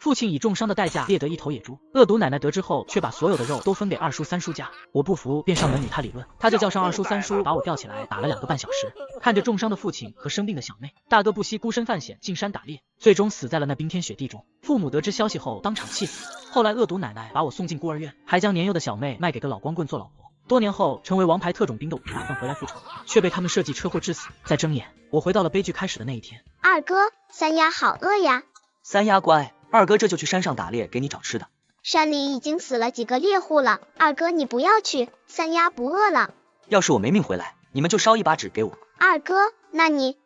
父亲以重伤的代价猎得一头野猪，恶毒奶奶得知后，却把所有的肉都分给二叔三叔家。我不服，便上门与他理论，他就叫上二叔三叔把我吊起来打了2个半小时。看着重伤的父亲和生病的小妹，大哥不惜孤身犯险进山打猎，最终死在了那冰天雪地中。父母得知消息后当场气死。后来恶毒奶奶把我送进孤儿院，还将年幼的小妹卖给个老光棍做老婆。多年后，成为王牌特种兵的我打算回来复仇，却被他们设计车祸致死。再睁眼，我回到了悲剧开始的那一天。二哥，三丫好饿呀。三丫乖，二哥这就去山上打猎给你找吃的。山里已经死了几个猎户了，二哥你不要去，三丫不饿了。要是我没命回来，你们就烧一把纸给我。二哥，那你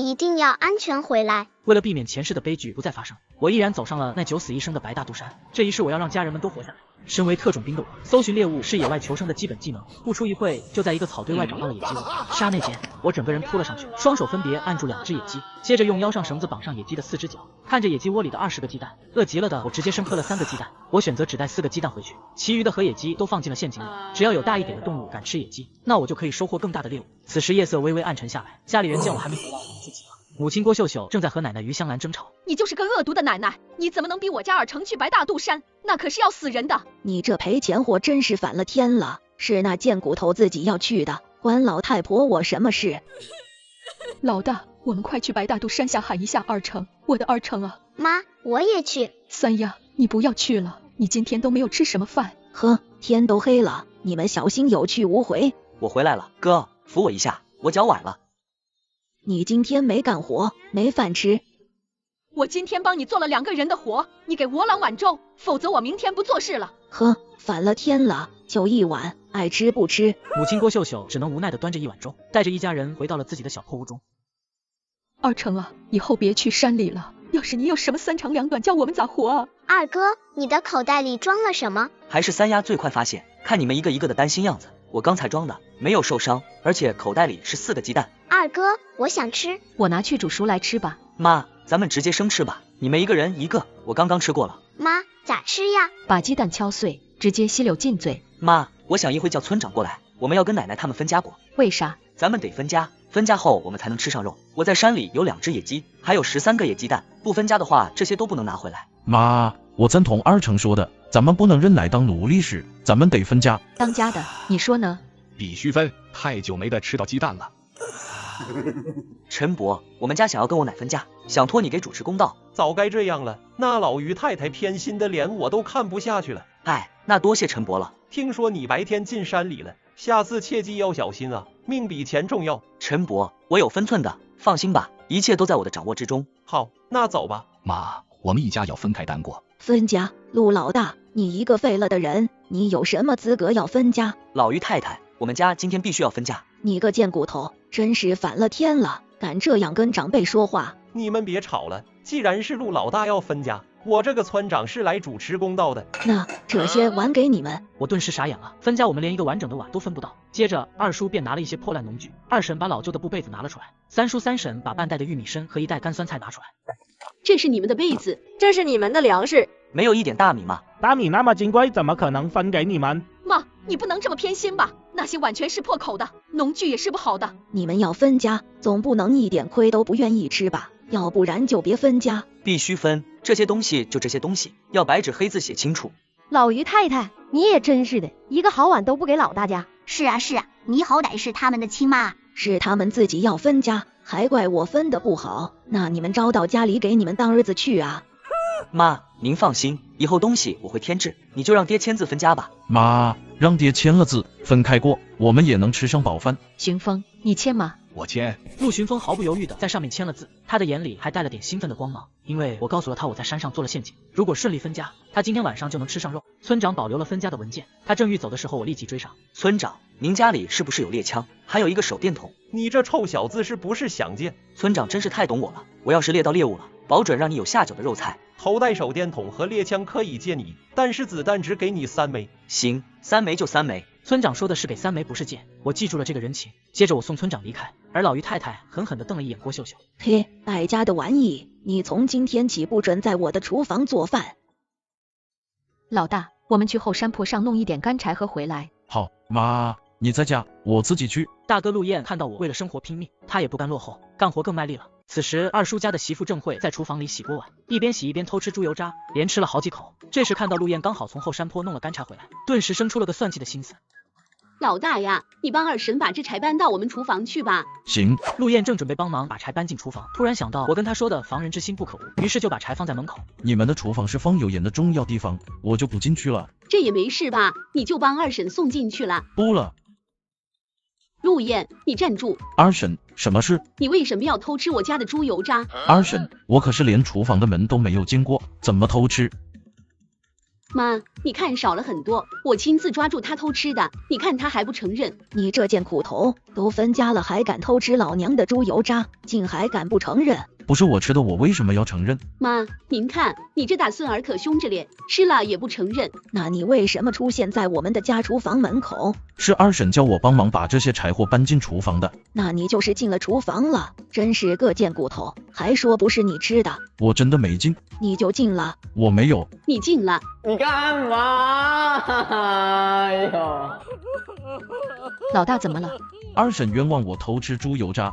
一定要安全回来。为了避免前世的悲剧不再发生，我毅然走上了那九死一生的白大肚山。这一世我要让家人们都活下来。身为特种兵的我，搜寻猎物是野外求生的基本技能。不出一会，就在一个草堆外找到了野鸡窝。刹那间，我整个人扑了上去，双手分别按住2只野鸡，接着用腰上绳子绑上野鸡的4只脚。看着野鸡窝里的20个鸡蛋，饿极了的我直接生磕了3个鸡蛋。我选择只带4个鸡蛋回去，其余的和野鸡都放进了陷阱里。只要有大一点的动物敢吃野鸡，那我就可以收获更大的猎物。此时夜色微微暗沉下来，家里人见我还没回来，就急了。母亲郭秀秀正在和奶奶于香兰争吵。你就是个恶毒的奶奶，你怎么能逼我家尔成去白大肚山？那可是要死人的。你这赔钱货真是反了天了，是那贱骨头自己要去的，关老太婆我什么事？老大，我们快去白大肚山下喊一下二成，我的二成啊！妈，我也去。三丫，你不要去了，你今天都没有吃什么饭。呵，天都黑了，你们小心有去无回。我回来了，哥，扶我一下，我脚崴了。你今天没干活，没饭吃。我今天帮你做了2个人的活，你给我2碗粥，否则我明天不做事了。呵，反了天了，就1碗，爱吃不吃。母亲郭秀秀只能无奈地端着1碗粥，带着一家人回到了自己的小破屋中。二成啊，以后别去山里了，要是你有什么3长2短，叫我们咋活啊？二哥，你的口袋里装了什么？还是三丫最快发现，看你们一个一个的担心样子，我刚才装的没有受伤，而且口袋里是4个鸡蛋。二哥，我想吃。我拿去煮熟来吃吧。妈，咱们直接生吃吧，你们一个人1个，我刚刚吃过了。妈，咋吃呀？把鸡蛋敲碎，直接吸溜进嘴。妈，我想一会叫村长过来，我们要跟奶奶他们分家过。为啥？咱们得分家，分家后我们才能吃上肉。我在山里有2只野鸡，还有13个野鸡蛋，不分家的话，这些都不能拿回来。妈，我赞同二成说的，咱们不能认奶当奴隶使，咱们得分家。当家的，你说呢？必须分，太久没得吃到鸡蛋了。陈伯，我们家想要跟我奶分家，想托你给主持公道。早该这样了，那老于太太偏心的脸我都看不下去了。哎，那多谢陈伯了。听说你白天进山里了，下次切记要小心啊，命比钱重要。陈伯，我有分寸的，放心吧，一切都在我的掌握之中。好，那走吧。妈，我们一家要分开单过。分家？陆老大，你一个废了的人，你有什么资格要分家？老于太太，我们家今天必须要分家。你个贱骨头，真是反了天了，敢这样跟长辈说话。你们别吵了，既然是陆老大要分家，我这个村长是来主持公道的。那这些碗给你们。我顿时傻眼了，分家我们连一个完整的碗都分不到。接着二叔便拿了一些破烂农具，二婶把老旧的布被子拿了出来，三叔三婶把半袋的玉米参和1袋干酸菜拿出来。这是你们的被子，这是你们的粮食，没有一点大米吗？大米那么金贵，怎么可能分给你们？妈，你不能这么偏心吧？那些碗全是破口的，农具也是不好的。你们要分家，总不能一点亏都不愿意吃吧？要不然就别分家。必须分，这些东西就这些东西，要白纸黑字写清楚。老于太太，你也真是的，一个好碗都不给老大家。是啊，你好歹是他们的亲妈。是他们自己要分家，还怪我分的不好，那你们招到家里给你们当儿子去啊。妈，您放心，以后东西我会添置，你就让爹签字分家吧。妈，让爹签了字，分开过，我们也能吃上饱饭。寻风，你签吗？我签。陆寻风毫不犹豫地在上面签了字，他的眼里还带了点兴奋的光芒，因为我告诉了他我在山上做了陷阱，如果顺利分家，他今天晚上就能吃上肉。村长保留了分家的文件，他正欲走的时候，我立即追上。村长，您家里是不是有猎枪，还有一个手电筒？你这臭小子是不是想借？村长真是太懂我了，我要是猎到猎物了，保准让你有下酒的肉菜。头戴手电筒和猎枪可以借你，但是子弹只给你3枚。行，3枚就3枚。村长说的是给3枚，不是借，我记住了这个人情。接着我送村长离开，而老于太太狠狠地瞪了一眼郭秀秀。嘿，败家的玩意，你从今天起不准在我的厨房做饭。老大，我们去后山坡上弄一点干柴禾回来。好，妈，你在家，我自己去。大哥陆燕看到我为了生活拼命，他也不甘落后，干活更卖力了。此时二叔家的媳妇郑慧在厨房里洗锅碗，一边洗一边偷吃猪油渣，连吃了好几口。这时看到陆燕刚好从后山坡弄了干柴回来，顿时生出了个算计的心思。老大呀，你帮二婶把这柴搬到我们厨房去吧。行。陆燕正准备帮忙把柴搬进厨房，突然想到我跟他说的防人之心不可无，于是就把柴放在门口。你们的厨房是放油盐的重要地方，我就不进去了。这也没事吧，你就帮二婶送进去了。不了。陆燕，你站住！二婶，什么事？你为什么要偷吃我家的猪油渣？二婶，我可是连厨房的门都没有进过，怎么偷吃？妈，你看少了很多，我亲自抓住他偷吃的，你看他还不承认。你这贱苦头，都分家了还敢偷吃老娘的猪油渣，竟还敢不承认？不是我吃的，我为什么要承认？妈，您看，你这大孙儿可凶着脸，吃了也不承认。那你为什么出现在我们的家厨房门口？是二婶叫我帮忙把这些柴火搬进厨房的。那你就是进了厨房了，真是个贱骨头，还说不是你吃的。我真的没进。你就进了？我没有。你进了。你干嘛？哎呦！老大怎么了？二婶冤枉我偷吃猪油渣。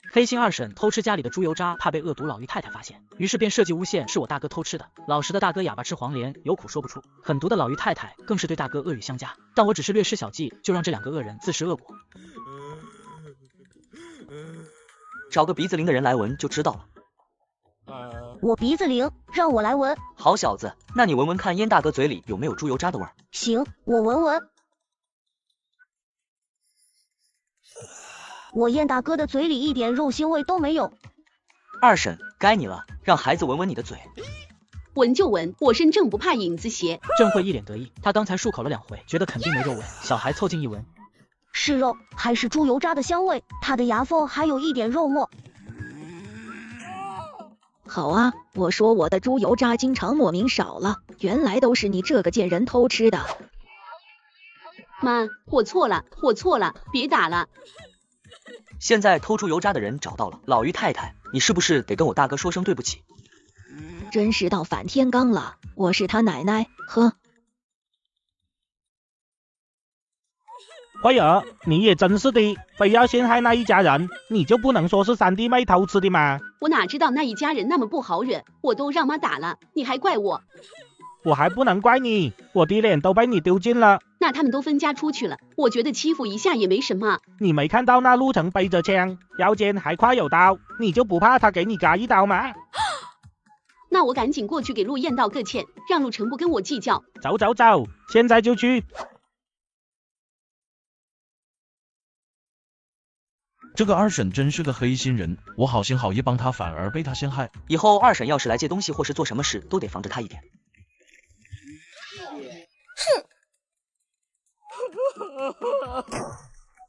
黑心二婶偷吃家里的猪油渣，怕被恶毒老于太太发现，于是便设计诬陷是我大哥偷吃的。老实的大哥哑巴吃黄连，有苦说不出；狠毒的老于太太更是对大哥恶语相加。但我只是略施小计，就让这两个恶人自食恶果。找个鼻子灵的人来闻就知道了。我鼻子灵，让我来闻。好小子，那你闻闻看燕大哥嘴里有没有猪油渣的味儿？行，我闻闻。我燕大哥的嘴里一点肉腥味都没有。二婶，该你了，让孩子闻闻你的嘴。闻就闻，我身正不怕影子斜。郑慧一脸得意，她刚才漱口了2回，觉得肯定没肉味。小孩凑近一闻，是肉，还是猪油渣的香味，他的牙缝还有一点肉末。好啊，我说我的猪油渣经常莫名少了，原来都是你这个贱人偷吃的。妈，我错了，别打了。现在偷猪油渣的人找到了，老于太太，你是不是得跟我大哥说声对不起？真是到反天罡了，我是他奶奶，呵。慧儿，你也真是的，非要陷害那一家人，你就不能说是三弟妹偷吃的吗？我哪知道那一家人那么不好惹，我都让妈打了，你还怪我？我还不能怪你，我的脸都被你丢尽了。那他们都分家出去了，我觉得欺负一下也没什么。你没看到那陆程背着枪，腰间还挎有刀，你就不怕他给你嘎一刀吗？那我赶紧过去给陆燕道个歉，让陆程不跟我计较。走走走，现在就去。这个二婶真是个黑心人，我好心好意帮她，反而被她陷害。以后二婶要是来借东西或是做什么事，都得防着她一点。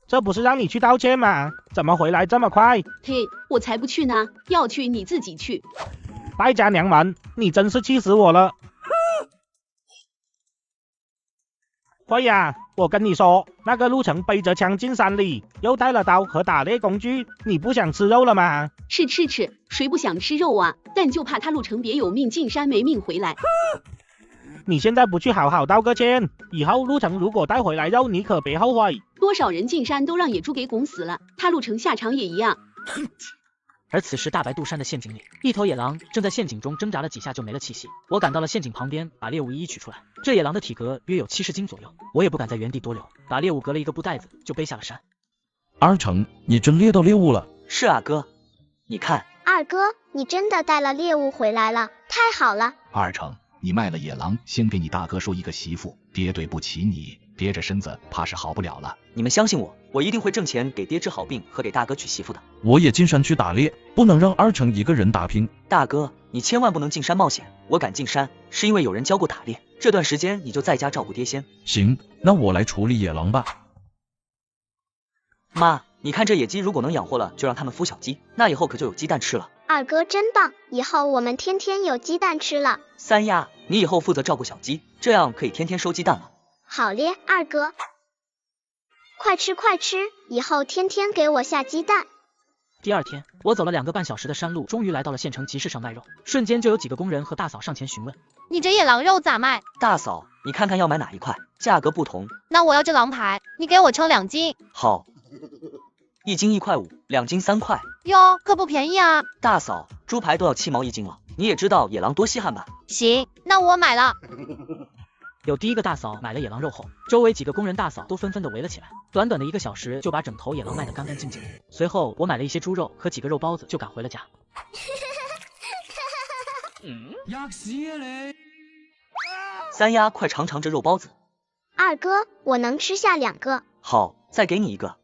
这不是让你去道歉吗？怎么回来这么快？嘿，我才不去呢，要去你自己去。败家娘们，你真是气死我了！慧呀，我跟你说，那个陆程背着枪进山里，又带了刀和打猎工具，你不想吃肉了吗？吃，谁不想吃肉啊？但就怕他陆程别有命进山没命回来。你现在不去好好道个歉，以后陆程如果带回来肉，你可别后悔。多少人进山都让野猪给拱死了，他陆程下场也一样。而此时大白渡山的陷阱里，一头野狼正在陷阱中挣扎了几下就没了气息。我赶到了陷阱旁边，把猎物一一取出来。这野狼的体格约有70斤左右，我也不敢在原地多留，把猎物隔了一个布袋子就背下了山。二成，你真猎到猎物了？是啊哥，你看。二哥，你真的带了猎物回来了，太好了。二成，你卖了野狼，先给你大哥说一个媳妇，爹对不起你，爹这身子怕是好不了了。你们相信我，我一定会挣钱给爹治好病和给大哥娶媳妇的。我也进山去打猎，不能让二成一个人打拼。大哥，你千万不能进山冒险。我敢进山，是因为有人教过打猎。这段时间你就在家照顾爹先。行，那我来处理野狼吧。妈，你看这野鸡如果能养活了，就让他们孵小鸡，那以后可就有鸡蛋吃了。二哥真棒，以后我们天天有鸡蛋吃了。三丫，你以后负责照顾小鸡，这样可以天天收鸡蛋了。好咧，二哥。快吃，以后天天给我下鸡蛋。第二天，我走了2个半小时的山路，终于来到了县城集市上卖肉，瞬间就有几个工人和大嫂上前询问：你这野狼肉咋卖？大嫂，你看看要买哪一块，价格不同。那我要这狼排，你给我称2斤。好，1斤1块5，2斤3块。哟，可不便宜啊！大嫂，猪排都要7毛1斤了，你也知道野狼多稀罕吧？行，那我买了。有第一个大嫂买了野狼肉后，周围几个工人大嫂都纷纷的围了起来，短短的1个小时就把整头野狼卖得干干净净。随后我买了一些猪肉和几个肉包子，就赶回了家。三丫，快尝尝这肉包子。二哥，我能吃下2个。好，再给你1个。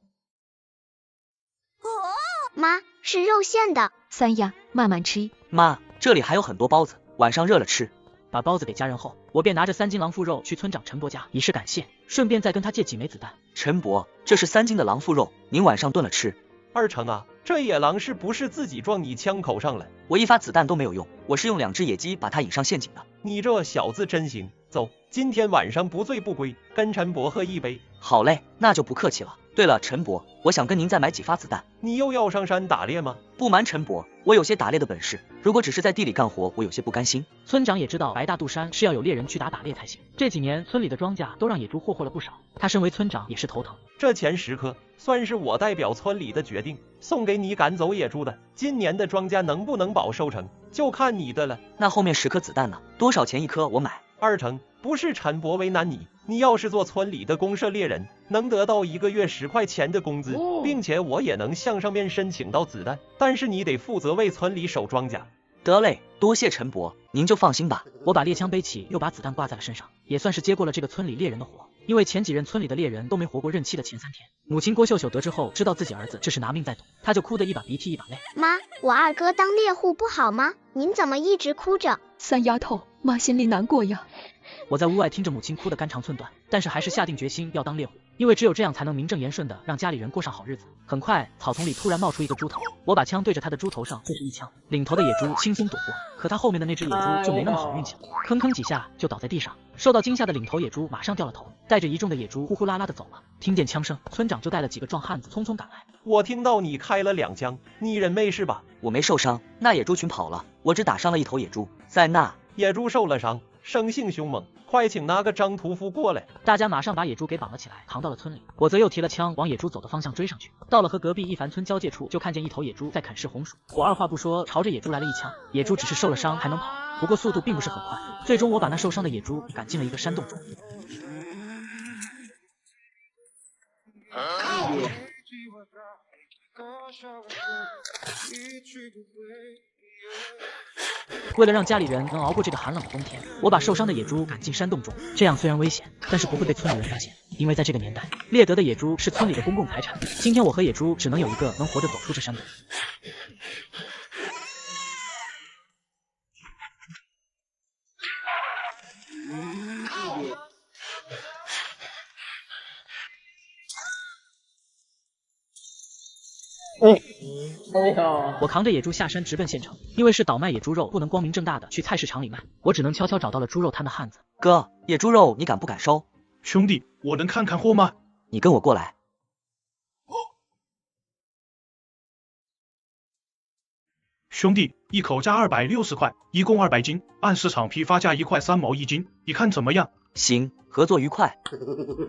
妈，是肉馅的。三丫，慢慢吃。妈，这里还有很多包子，晚上热了吃。把包子给家人后，我便拿着3斤狼腹肉去村长陈伯家以示感谢，顺便再跟他借几枚子弹。陈伯，这是3斤的狼腹肉，您晚上炖了吃。二成啊，这野狼是不是自己撞你枪口上了？我1发子弹都没有用，我是用2只野鸡把它引上陷阱的。你这小子真行，走，今天晚上不醉不归，跟陈伯喝一杯。好嘞，那就不客气了。对了，陈伯，我想跟您再买几发子弹。你又要上山打猎吗？不瞒陈伯，我有些打猎的本事，如果只是在地里干活，我有些不甘心。村长也知道白大肚山是要有猎人去打猎才行，这几年村里的庄稼都让野猪霍霍了不少，他身为村长也是头疼。这钱10颗，算是我代表村里的决定，送给你赶走野猪的。今年的庄稼能不能保收成，就看你的了。那后面10颗子弹呢？多少钱1颗？我买。二成，不是陈伯为难你，你要是做村里的公社猎人，能得到1个月10块钱的工资，并且我也能向上面申请到子弹，但是你得负责为村里守庄稼。得嘞，多谢陈伯，您就放心吧。我把猎枪背起，又把子弹挂在了身上，也算是接过了这个村里猎人的活。因为前几任村里的猎人都没活过任期的前3天，母亲郭秀秀得知后，知道自己儿子这是拿命在赌，她就哭得一把鼻涕一把泪。妈，我二哥当猎户不好吗？您怎么一直哭着？三丫头，妈心里难过呀。我在屋外听着母亲哭得肝肠寸断，但是还是下定决心要当猎户，因为只有这样才能名正言顺的让家里人过上好日子。很快，草丛里突然冒出一个猪头，我把枪对着他的猪头上就是一枪，领头的野猪轻松躲过，可他后面的那只野猪就没那么好运气了，吭吭几下就倒在地上。受到惊吓的领头野猪马上掉了头，带着一众的野猪呼呼啦啦的走了。听见枪声，村长就带了几个壮汉子匆匆赶来。我听到你开了2枪，你人没事吧？我没受伤，那野猪群跑了，我只打伤了1头野猪，在那野猪受了伤，生性凶猛，快请那个张屠夫过来。大家马上把野猪给绑了起来，扛到了村里。我则又提了枪往野猪走的方向追上去。到了和隔壁一凡村交界处，就看见1头野猪在啃食红薯。我二话不说，朝着野猪来了一枪。野猪只是受了伤还能跑，不过速度并不是很快。最终我把那受伤的野猪赶进了一个山洞中。为了让家里人能熬过这个寒冷的冬天，我把受伤的野猪赶进山洞中，这样虽然危险，但是不会被村里人发现，因为在这个年代，猎得的野猪是村里的公共财产。今天我和野猪只能有一个能活着走出这山洞。我扛着野猪下山直奔县城，因为是倒卖野猪肉，不能光明正大的去菜市场里卖，我只能悄悄找到了猪肉摊的汉子。哥，野猪肉你敢不敢收？兄弟，我能看看货吗？你跟我过来。兄弟，一口价260块，一共200斤，按市场批发价1块3毛1斤，你看怎么样？行，合作愉快。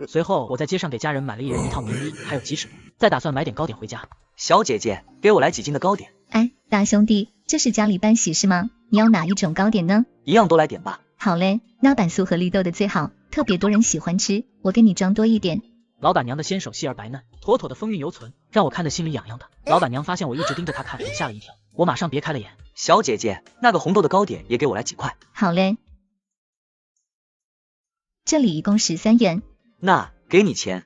随后我在街上给家人买了1人1套棉衣，还有鸡翅，再打算买点糕点回家。小姐姐，给我来几斤的糕点。哎，大兄弟，这是家里办喜事吗？你要哪一种糕点呢？一样都来点吧。好嘞，那板酥和绿豆的最好，特别多人喜欢吃，我给你装多一点。老板娘的纤手细而白嫩，妥妥的风韵犹存，让我看得心里痒痒的。老板娘发现我一直盯着她看，也吓了一跳，我马上别开了眼。小姐姐，那个红豆的糕点也给我来几块。好嘞，这里一共13元。那给你钱。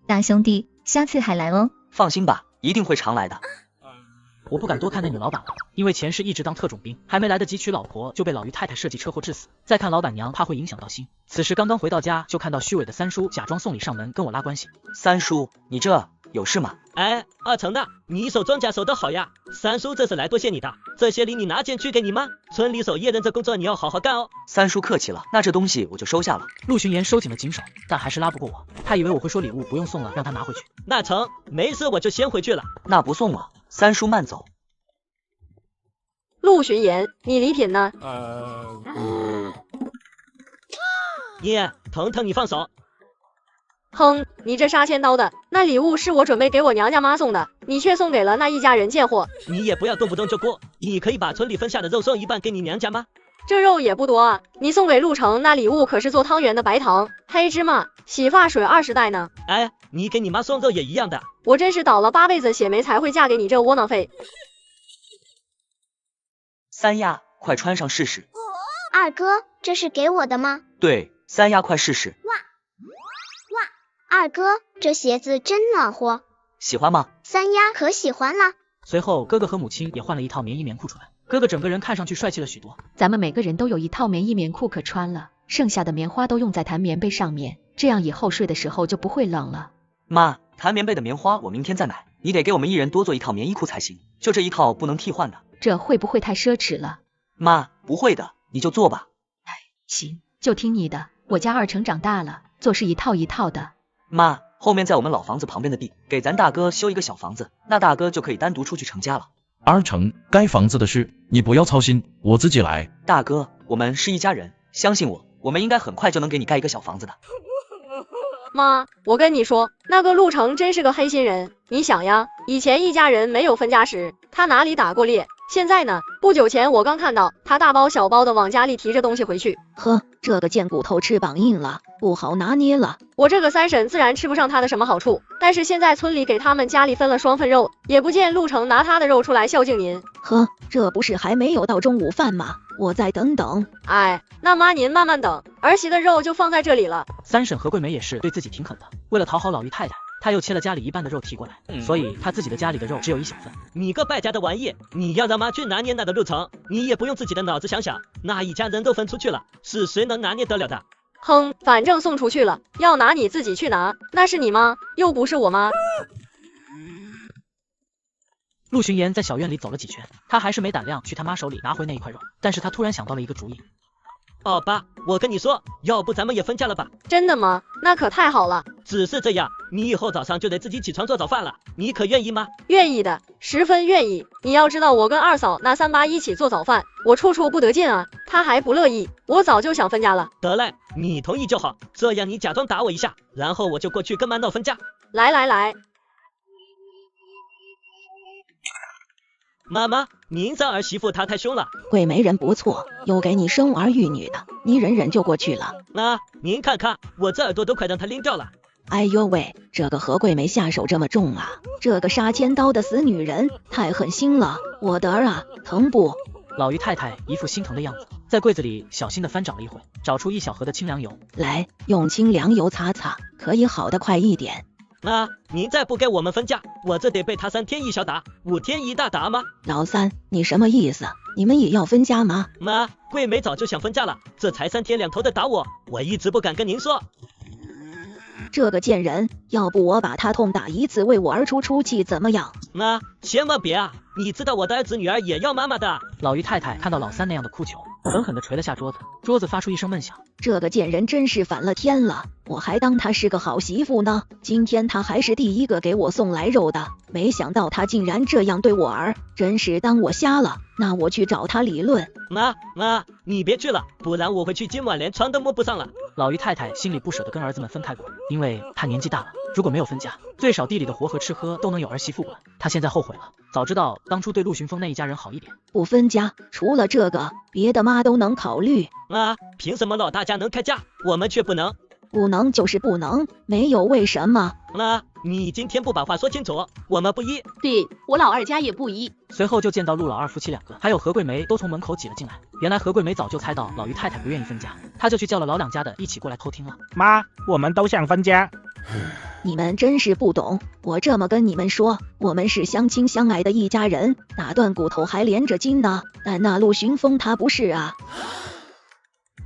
大兄弟，下次还来哦。放心吧，一定会常来的。我不敢多看那女老板了，因为前世一直当特种兵，还没来得及娶老婆就被老于太太设计车祸致死。再看老板娘，怕会影响到心。此时刚刚回到家，就看到虚伪的三叔假装送礼上门跟我拉关系。三叔，你这有事吗？哎，二成的，你守庄稼守得好呀，三叔这是来多谢你的，这些礼你拿钱去给你妈。村里守夜人这工作你要好好干哦。三叔客气了，那这东西我就收下了。陆巡言收紧了紧手，但还是拉不过我，他以为我会说礼物不用送了，让他拿回去。那成，没事我就先回去了。那不送了。三叔慢走。陆巡言，你礼品呢？耶，疼疼你放手。哼，你这杀千刀的，那礼物是我准备给我娘家妈送的，你却送给了那一家人贱货。你也不要动不动就过，你可以把村里分下的肉送一半给你娘家吗？这肉也不多啊，你送给陆城那礼物可是做汤圆的白糖、黑芝麻、洗发水20袋呢。哎，你给你妈送肉也一样的。我真是倒了8辈子血霉才会嫁给你这窝囊废。三亚，快穿上试试。二哥，这是给我的吗？对，三亚快试试。哇，二哥，这鞋子真暖和。喜欢吗？三亚可喜欢了。随后哥哥和母亲也换了一套棉衣棉裤出来，哥哥整个人看上去帅气了许多。咱们每个人都有一套棉衣棉裤可穿了，剩下的棉花都用在弹棉被上面，这样以后睡的时候就不会冷了。妈，弹棉被的棉花我明天再买，你得给我们一人多做一套棉衣裤才行，就这一套不能替换的。这会不会太奢侈了？妈，不会的，你就做吧。行，就听你的，我家二成长大了，做事一套一套的。妈，后面在我们老房子旁边的地，给咱大哥修一个小房子，那大哥就可以单独出去成家了。二成，盖房子的事你不要操心，我自己来。大哥，我们是一家人，相信我，我们应该很快就能给你盖一个小房子的。妈，我跟你说，那个陆城真是个黑心人。你想呀，以前一家人没有分家时，他哪里打过猎？现在呢？不久前我刚看到他大包小包的往家里提着东西回去。呵，这个贱骨头翅膀硬了，不好拿捏了。我这个三婶自然吃不上他的什么好处，但是现在村里给他们家里分了双份肉，也不见陆城拿他的肉出来孝敬您。呵，这不是还没有到中午饭吗？我再等等。哎，那妈您慢慢等，儿媳的肉就放在这里了。三婶何桂梅也是对自己挺狠的，为了讨好老于太太，她又切了家里一半的肉提过来，所以她自己的家里的肉只有一小份。你个败家的玩意，你要让妈去拿捏那的陆城，你也不用自己的脑子想想，那一家人都分出去了，是谁能拿捏得了的？哼，反正送出去了，要拿你自己去拿，那是你妈，又不是我妈。陆巡言在小院里走了几圈，他还是没胆量去他妈手里拿回那一块肉，但是他突然想到了一个主意。哦爸，我跟你说，要不咱们也分家了吧？真的吗？那可太好了。只是这样，你以后早上就得自己起床做早饭了，你可愿意吗？愿意的，十分愿意。你要知道，我跟二嫂那三八一起做早饭，我处处不得劲啊，她还不乐意，我早就想分家了。得嘞，你同意就好，这样你假装打我一下，然后我就过去跟妈闹分家。来来来。妈妈，您家儿媳妇她太凶了。桂梅人不错，又给你生儿育女的，你忍忍就过去了。那您看看，我这耳朵都快让她拎掉了。哎呦喂，这个何桂梅下手这么重啊！这个杀千刀的死女人太狠心了，我的儿啊，疼不？老于太太一副心疼的样子，在柜子里小心的翻找了一会，找出一小盒的清凉油。来，用清凉油擦擦，可以好得快一点。那您再不给我们分家，我这得被他3天一小打，5天一大打吗？老三，你什么意思？你们也要分家吗？妈，桂梅早就想分家了，这才3天2头的打我，我一直不敢跟您说。这个贱人，要不我把他痛打一次，为我儿出气怎么样？妈，千万别啊！你知道我的儿子女儿也要妈妈的。老于太太看到老三那样的哭求，狠狠地捶了下桌子，桌子发出一声闷响。这个贱人真是反了天了，我还当她是个好媳妇呢，今天她还是第一个给我送来肉的，没想到她竟然这样对我儿，真是当我瞎了。那我去找她理论。妈，你别去了，不然我回去今晚连床都摸不上了。老于太太心里不舍得跟儿子们分开过，因为她年纪大了，如果没有分家，最少地里的活和吃喝都能有儿媳妇管。她现在后悔了，早知道当初对陆巡风那一家人好一点。不分家，除了这个，别的妈都能考虑。妈，凭什么老大家能开家，我们却不能？不能就是不能，没有为什么。妈，你今天不把话说清楚，我们不依。对，我老二家也不依。随后就见到陆老二夫妻2个，还有何桂梅都从门口挤了进来。原来何桂梅早就猜到老于太太不愿意分家，她就去叫了老2家的一起过来偷听了。妈，我们都想分家。你们真是不懂，我这么跟你们说，我们是相亲相爱的一家人，打断骨头还连着筋呢。但那陆巡风他不是啊。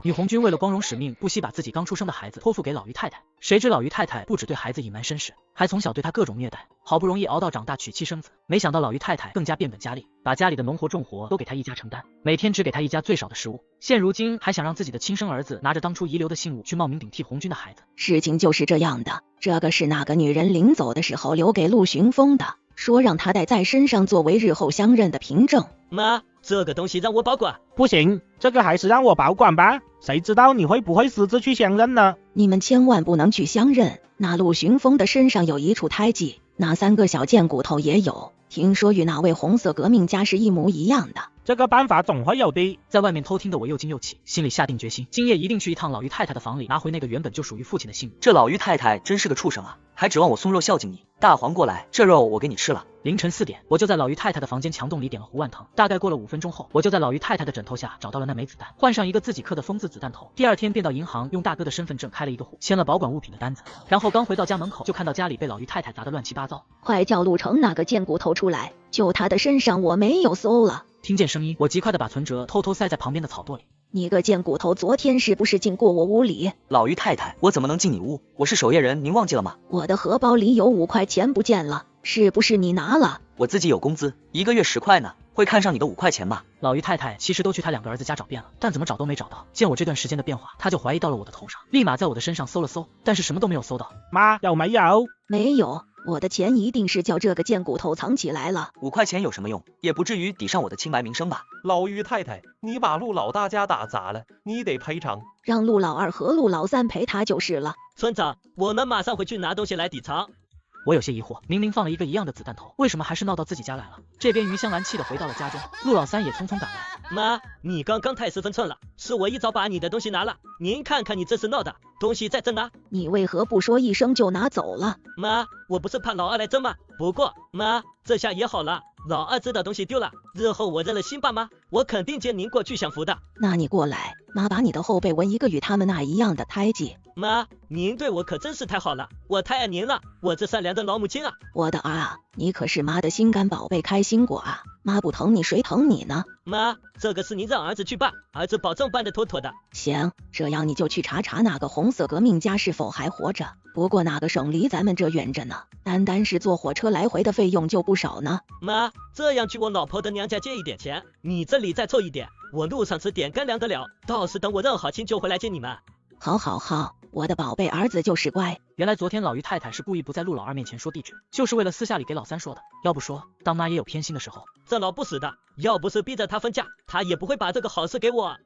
女红军为了光荣使命，不惜把自己刚出生的孩子托付给老于太太。谁知老于太太不只对孩子隐瞒身世，还从小对他各种虐待，好不容易熬到长大娶妻生子，没想到老于太太更加变本加厉，把家里的农活重活都给他一家承担，每天只给他一家最少的食物。现如今还想让自己的亲生儿子拿着当初遗留的姓物去冒名顶替红军的孩子。事情就是这样的，这个是那个女人临走的时候留给陆巡风的，说让他带在身上作为日后相认的凭证。妈，这个东西让我保管。不行，这个还是让我保管吧，谁知道你会不会私自去相认呢？你们千万不能去相认，那陆寻风的身上有一处胎记，那3个小贱骨头也有，听说与那位红色革命家是一模一样的。这个办法总会有的。在外面偷听的我又惊又气，心里下定决心，今夜一定去一趟老于太太的房里，拿回那个原本就属于父亲的性命。这老于太太真是个畜生啊，还指望我送肉孝敬你。大黄过来，这肉我给你吃了。凌晨4点，我就在老于太太的房间墙洞里点了胡万腾。大概过了5分钟后，我就在老于太太的枕头下找到了那枚子弹，换上一个自己刻的风字子弹头。第二天便到银行用大哥的身份证开了一个户，签了保管物品的单子。然后刚回到家门口，就看到家里被老于太太砸得乱七八糟。快叫陆成那个贱骨头出来，就他的身上我没有搜了。听见声音，我极快的把存折偷偷塞在旁边的草垛里。你个贱骨头，昨天是不是进过我屋里？老于太太，我怎么能进你屋？我是守夜人，您忘记了吗？我的荷包里有5块钱不见了，是不是你拿了？我自己有工资，1个月10块呢，会看上你的5块钱吗？老于太太其实都去他2个儿子家找遍了，但怎么找都没找到。见我这段时间的变化，他就怀疑到了我的头上，立马在我的身上搜了搜，但是什么都没有搜到。妈，有没有？没有。我的钱一定是叫这个贱骨头藏起来了。5块钱有什么用？也不至于抵上我的清白名声吧？老于太太，你把陆老大家打砸了，你得赔偿。让陆老二和陆老三赔他就是了。村长，我们马上回去拿东西来抵偿。我有些疑惑，明明放了一个一样的子弹头，为什么还是闹到自己家来了？这边余香兰气得回到了家中，陆老三也匆匆赶来。妈，你刚刚太失分寸了，是我一早把你的东西拿了，您看看你这是闹的，东西在这呢。你为何不说一声就拿走了？妈，我不是怕老二来争吗？不过妈，这下也好了，老二知道东西丢了，日后我认了新爸妈，我肯定接您过去享福的。那你过来，妈把你的后背纹一个与他们那一样的胎记。妈，您对我可真是太好了，我太爱您了，我这善良的老母亲啊。我的儿啊，你可是妈的心肝宝贝开心果啊，妈不疼你谁疼你呢？妈，这个是您让儿子去办，儿子保证办得妥妥的。行，这样你就去查查那个红色革命家是否还活着。不过那个省离咱们这远着呢，单单是坐火车来回的费用就不少呢。妈，这样去我老婆的娘家借一点钱，你这里再凑一点，我路上吃点干粮得了，到时等我认好亲就回来接你们。好好好，我的宝贝儿子就是乖。原来昨天老于太太是故意不在陆老二面前说地址，就是为了私下里给老三说的。要不说当妈也有偏心的时候。这老不死的，要不是逼着他分家，他也不会把这个好事给我。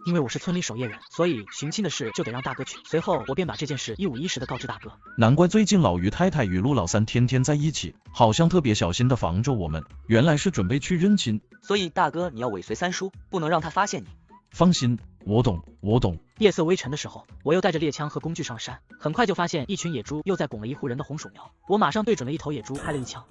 因为我是村里守夜人，所以寻亲的事就得让大哥去。随后我便把这件事一五一十的告知大哥。难怪最近老于太太与陆老三天天在一起，好像特别小心的防着我们，原来是准备去认亲。所以大哥你要尾随三叔，不能让他发现你。放心，我懂。夜色微沉的时候，我又带着猎枪和工具上了山，很快就发现一群野猪又在拱了一户人的红薯苗。我马上对准了一头野猪开了一枪，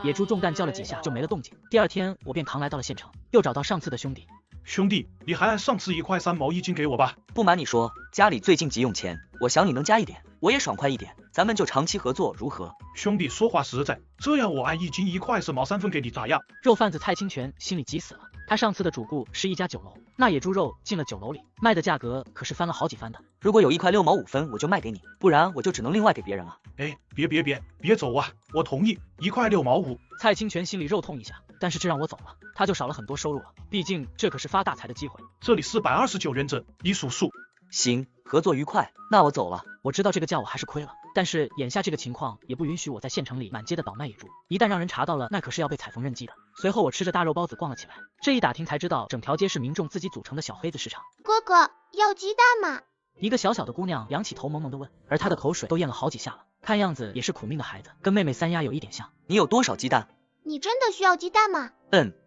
野猪中弹叫了几下就没了动静。第二天我便扛来到了县城，又找到上次的兄弟。兄弟，你还按上次1块3毛1斤给我吧。不瞒你说，家里最近急用钱，我想你能加一点，我也爽快一点，咱们就长期合作如何？兄弟说话实在，这样我按1斤1块4毛3分给你咋样？肉贩子蔡清泉心里急死了，他上次的主顾是一家酒楼，那野猪肉进了酒楼里，卖的价格可是翻了好几番的。如果有1块6毛5分我就卖给你，不然我就只能另外给别人了。哎，别走啊，我同意1块6毛5。蔡清泉心里肉痛一下，但是这让我走了，他就少了很多收入了，毕竟这可是发大财的机会。这里429人整，你数数。行，合作愉快，那我走了。我知道这个价我还是亏了，但是眼下这个情况也不允许我在县城里满街的倒卖野猪，一旦让人查到了，那可是要被踩缝纫机的。随后我吃着大肉包子逛了起来，这一打听才知道整条街是民众自己组成的小黑子市场。哥哥，要鸡蛋吗？一个小小的姑娘仰起头萌萌的问，而她的口水都咽了好几下了，看样子也是苦命的孩子，跟妹妹三丫有一点像。你有多少鸡蛋？你真的需要鸡蛋吗？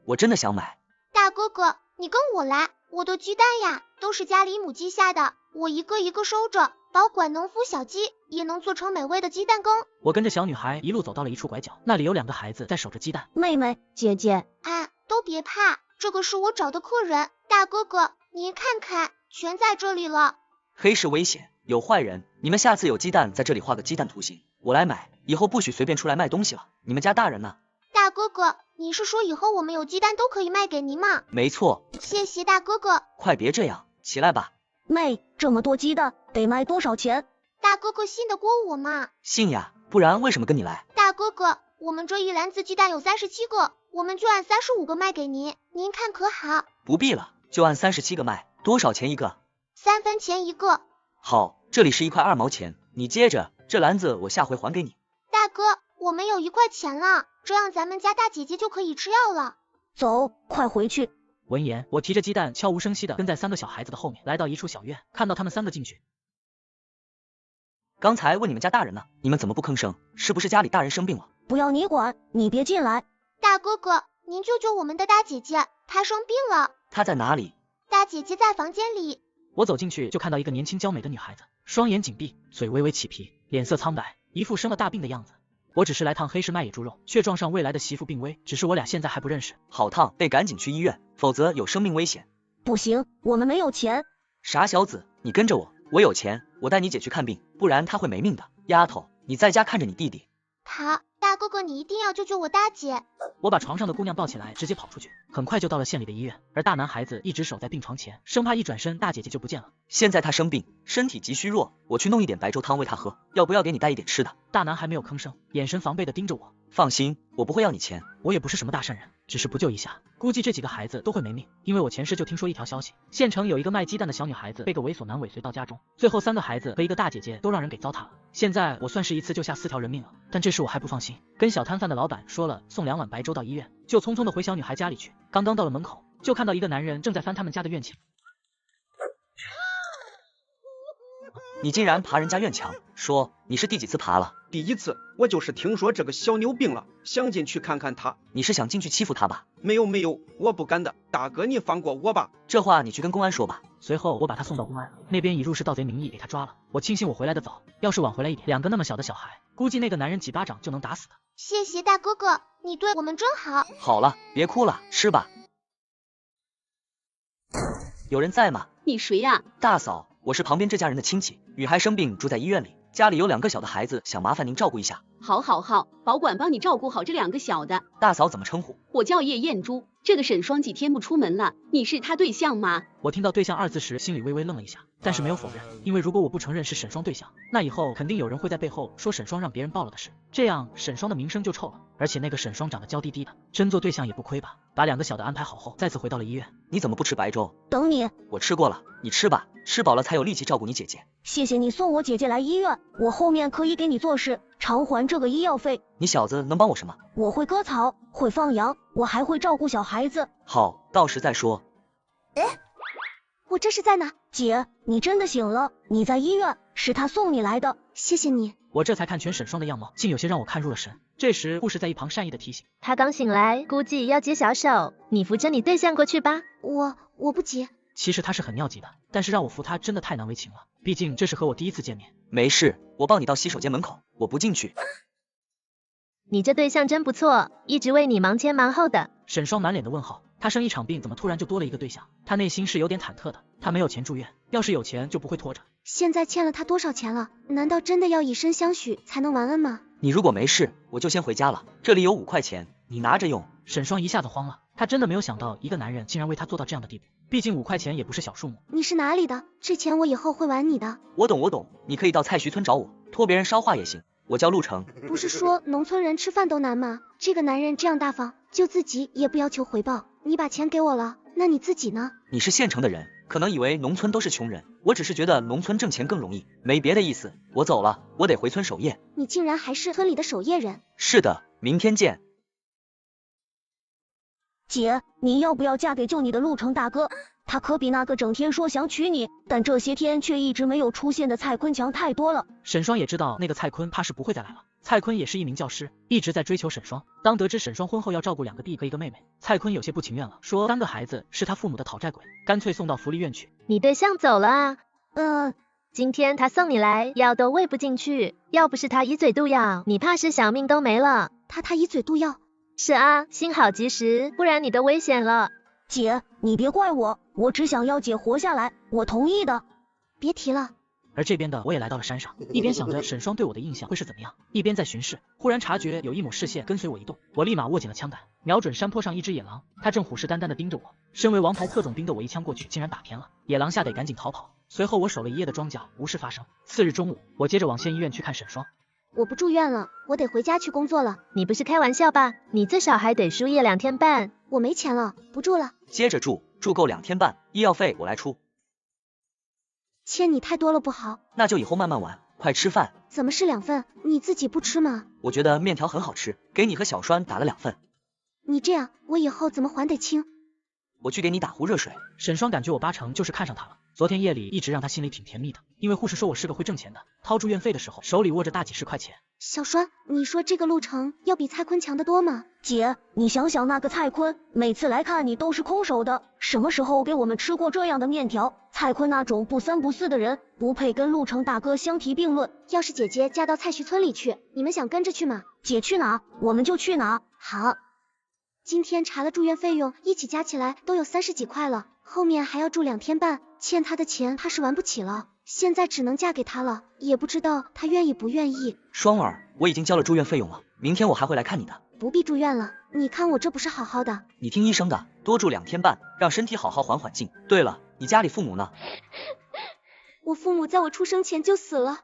我真的想买。大哥哥，你跟我来，我的鸡蛋呀，都是家里母鸡下的，我一个一个收着，保管能孵小鸡，也能做成美味的鸡蛋羹。我跟着小女孩一路走到了一处拐角，那里有2个孩子在守着鸡蛋。妹妹，姐姐，啊，都别怕，这个是我找的客人，大哥哥，您看看，全在这里了。黑市危险，有坏人，你们下次有鸡蛋在这里画个鸡蛋图形，我来买，以后不许随便出来卖东西了。你们家大人呢？大哥哥，你是说以后我们有鸡蛋都可以卖给您吗？没错。谢谢大哥哥。快别这样，起来吧。妹，这么多鸡蛋得卖多少钱？大哥哥信得过我吗？信呀，不然为什么跟你来？大哥哥，我们这一篮子鸡蛋有37个，我们就按35个卖给您，您看可好？不必了，就按37个卖，多少钱一个？3分钱一个。好，这里是1块2毛钱，你接着，这篮子我下回还给你。大哥，我们有1块钱了，这样咱们家大姐姐就可以吃药了。走，快回去。闻言，我提着鸡蛋悄无声息的跟在3个小孩子的后面，来到一处小院，看到他们3个进去。刚才问你们家大人呢，你们怎么不吭声？是不是家里大人生病了？不要你管，你别进来。大哥哥，您救救我们的大姐姐，她生病了。她在哪里？大姐姐在房间里。我走进去就看到一个年轻娇美的女孩子，双眼紧闭，嘴微微起皮，脸色苍白，一副生了大病的样子。我只是来趟黑市卖野猪肉，却撞上未来的媳妇病危，只是我俩现在还不认识。好烫，得赶紧去医院，否则有生命危险。不行，我们没有钱。傻小子，你跟着我，我有钱，我带你姐去看病，不然她会没命的。丫头，你在家看着你弟弟。大哥哥，你一定要救救我大姐。我把床上的姑娘抱起来，直接跑出去，很快就到了县里的医院，而大男孩子一直守在病床前，生怕一转身大姐姐就不见了。现在她生病，身体极虚弱，我去弄一点白粥汤喂她喝，要不要给你带一点吃的？大男孩没有吭声，眼神防备的盯着我。放心，我不会要你钱，我也不是什么大善人，只是不救一下，估计这几个孩子都会没命。因为我前世就听说一条消息，县城有一个卖鸡蛋的小女孩子被个猥琐男尾随到家中，最后3个孩子和一个大姐姐都让人给糟蹋了。现在我算是一次救下4条人命了，但这时我还不放心，跟小摊贩的老板说了送2碗白粥到医院，就匆匆的回小女孩家里去。刚刚到了门口，就看到一个男人正在翻他们家的院墙。你竟然爬人家院墙，说你是第几次爬了？第1次，我就是听说这个小妞病了，想进去看看她。你是想进去欺负她吧？没有，我不敢的，大哥你放过我吧。这话你去跟公安说吧。随后我把他送到公安，那边以入室盗贼名义给他抓了。我庆幸我回来的早，要是晚回来一点，2个那么小的小孩，估计那个男人几巴掌就能打死的。谢谢大哥哥，你对我们真好。好了，别哭了，吃吧。有人在吗？你谁呀？大嫂，我是旁边这家人的亲戚，女孩生病住在医院里，家里有2个小的孩子，想麻烦您照顾一下。好，保管帮你照顾好这2个小的。大嫂怎么称呼？我叫叶艳珠。这个沈双几天不出门了，你是他对象吗？我听到对象2字时，心里微微愣了一下，但是没有否认，因为如果我不承认是沈双对象，那以后肯定有人会在背后说沈双让别人报了的事，这样沈双的名声就臭了。而且那个沈双长得娇滴滴的，真做对象也不亏吧。把2个小的安排好后，再次回到了医院。你怎么不吃白粥？等你。我吃过了，你吃吧，吃饱了才有力气照顾你姐姐。谢谢你送我姐姐来医院，我后面可以给你做事，偿还这个医药费。你小子能帮我什么？我会割草，会放羊，我还会照顾小孩子。好，到时再说。我这是在哪？姐，你真的醒了，你在医院，是他送你来的，谢谢你。我这才看全沈双的样貌，竟有些让我看入了神。这时护士在一旁善意的提醒，他刚醒来，估计要接小手，你扶着你对象过去吧。我不急。其实他是很尿急的，但是让我扶他真的太难为情了，毕竟这是和我第1次见面。没事，我抱你到洗手间门口，我不进去。你这对象真不错，一直为你忙前忙后的。沈双满脸的问号，他生一场病怎么突然就多了一个对象？他内心是有点忐忑的。他没有钱住院，要是有钱就不会拖着。现在欠了他多少钱了？难道真的要以身相许才能完恩吗？你如果没事，我就先回家了，这里有5块钱，你拿着用。沈双一下子慌了，他真的没有想到一个男人竟然为他做到这样的地步，毕竟5块钱也不是小数目。你是哪里的？这钱我以后会还你的。我懂，你可以到蔡徐村找我，托别人捎话也行。我叫陆成。不是说农村人吃饭都难吗？这个男人这样大方，就自己也不要求回报。你把钱给我了，那你自己呢？你是县城的人，可能以为农村都是穷人，我只是觉得农村挣钱更容易，没别的意思。我走了，我得回村守夜。你竟然还是村里的守夜人？是的，明天见。姐，你要不要嫁给救你的陆成大哥？他可比那个整天说想娶你，但这些天却一直没有出现的蔡坤强太多了。沈双也知道那个蔡坤怕是不会再来了。蔡坤也是一名教师，一直在追求沈双。当得知沈双婚后要照顾2个弟和1个妹妹，蔡坤有些不情愿了，说3个孩子是他父母的讨债鬼，干脆送到福利院去。你对象走了啊？今天他送你来，药都喂不进去，要不是他一嘴毒药，你怕是小命都没了。他一嘴毒药？是啊，幸好及时，不然你都危险了。姐，你别怪我，我只想要姐活下来，我同意的。别提了。而这边的我也来到了山上，一边想着沈双对我的印象会是怎么样，一边在巡视，忽然察觉有一抹视线跟随我移动，我立马握紧了枪杆，瞄准山坡上一只野狼，它正虎视眈眈地盯着我。身为王牌特种兵的我一枪过去，竟然打偏了，野狼吓得赶紧逃跑。随后我守了一夜的庄稼，无事发生。次日中午，我接着往县医院去看沈双。我不住院了，我得回家去工作了。你不是开玩笑吧？你最少还得输液2天半。我没钱了，不住了。接着住够2天半，医药费我来出。欠你太多了不好。那就以后慢慢还，快吃饭。怎么是2份？你自己不吃吗？我觉得面条很好吃，给你和小栓打了2份。你这样，我以后怎么还得清？我去给你打壶热水。沈双感觉我8成就是看上他了。昨天夜里一直让他心里挺甜蜜的，因为护士说我是个会挣钱的，掏住院费的时候手里握着大几10块钱。小栓，你说这个陆程要比蔡坤强得多吗？姐，你想想那个蔡坤，每次来看你都是空手的，什么时候给我们吃过这样的面条？蔡坤那种不三不四的人，不配跟陆程大哥相提并论。要是姐姐嫁到蔡徐村里去，你们想跟着去吗？姐去哪，我们就去哪。好。今天查了住院费用，一起加起来都有30几块了，后面还要住2天半，欠他的钱怕是还不起了。现在只能嫁给他了，也不知道他愿意不愿意。双儿，我已经交了住院费用了，明天我还会来看你的。不必住院了，你看我这不是好好的。你听医生的，多住2天半，让身体好好缓缓劲。对了，你家里父母呢？我父母在我出生前就死了。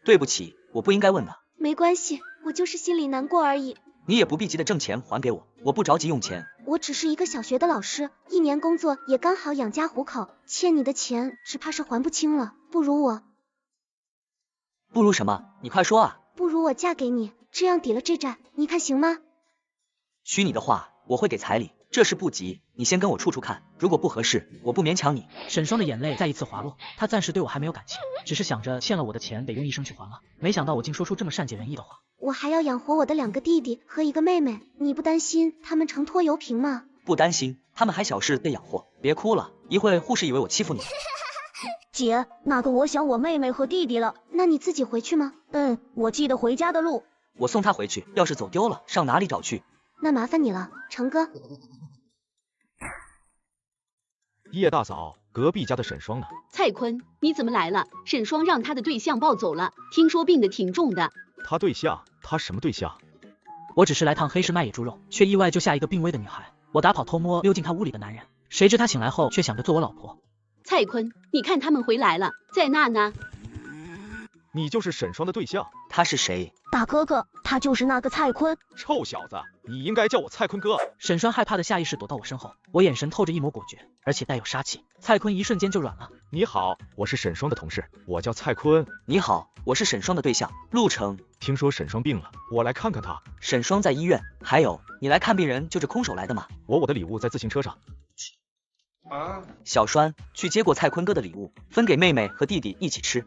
对不起，我不应该问的。没关系，我就是心里难过而已。你也不必急着挣钱还给我，我不着急用钱。我只是一个小学的老师，1年工作也刚好养家糊口，欠你的钱只怕是还不清了。不如什么？你快说啊！不如我嫁给你，这样抵了这债，你看行吗？许你的话，我会给彩礼，这事不急，你先跟我处处看，如果不合适，我不勉强你。沈双的眼泪再一次滑落，他暂时对我还没有感情，只是想着欠了我的钱得用一生去还了，没想到我竟说出这么善解人意的话。我还要养活我的2个弟弟和1个妹妹，你不担心他们成拖油瓶吗？不担心，他们还小事得养活，别哭了，一会护士以为我欺负你。姐，那个我想我妹妹和弟弟了。那你自己回去吗？我记得回家的路。我送他回去，要是走丢了，上哪里找去？那麻烦你了，成哥。叶大嫂，隔壁家的沈双呢？蔡坤，你怎么来了？沈双让他的对象抱走了，听说病得挺重的。他对象？他什么对象？我只是来趟黑市卖野猪肉，却意外救下一个病危的女孩。我打跑偷摸溜进他屋里的男人，谁知他醒来后却想着做我老婆。蔡坤，你看他们回来了，在那呢。你就是沈双的对象？他是谁？大哥哥，他就是那个蔡坤。臭小子，你应该叫我蔡坤哥。沈双害怕的下意识躲到我身后，我眼神透着一抹果决，而且带有杀气。蔡坤一瞬间就软了。你好，我是沈双的同事，我叫蔡坤。你好，我是沈双的对象陆程。听说沈双病了，我来看看他。沈双在医院。还有，你来看病人就是空手来的吗？我的礼物在自行车上。小栓，去接过蔡坤哥的礼物，分给妹妹和弟弟一起吃。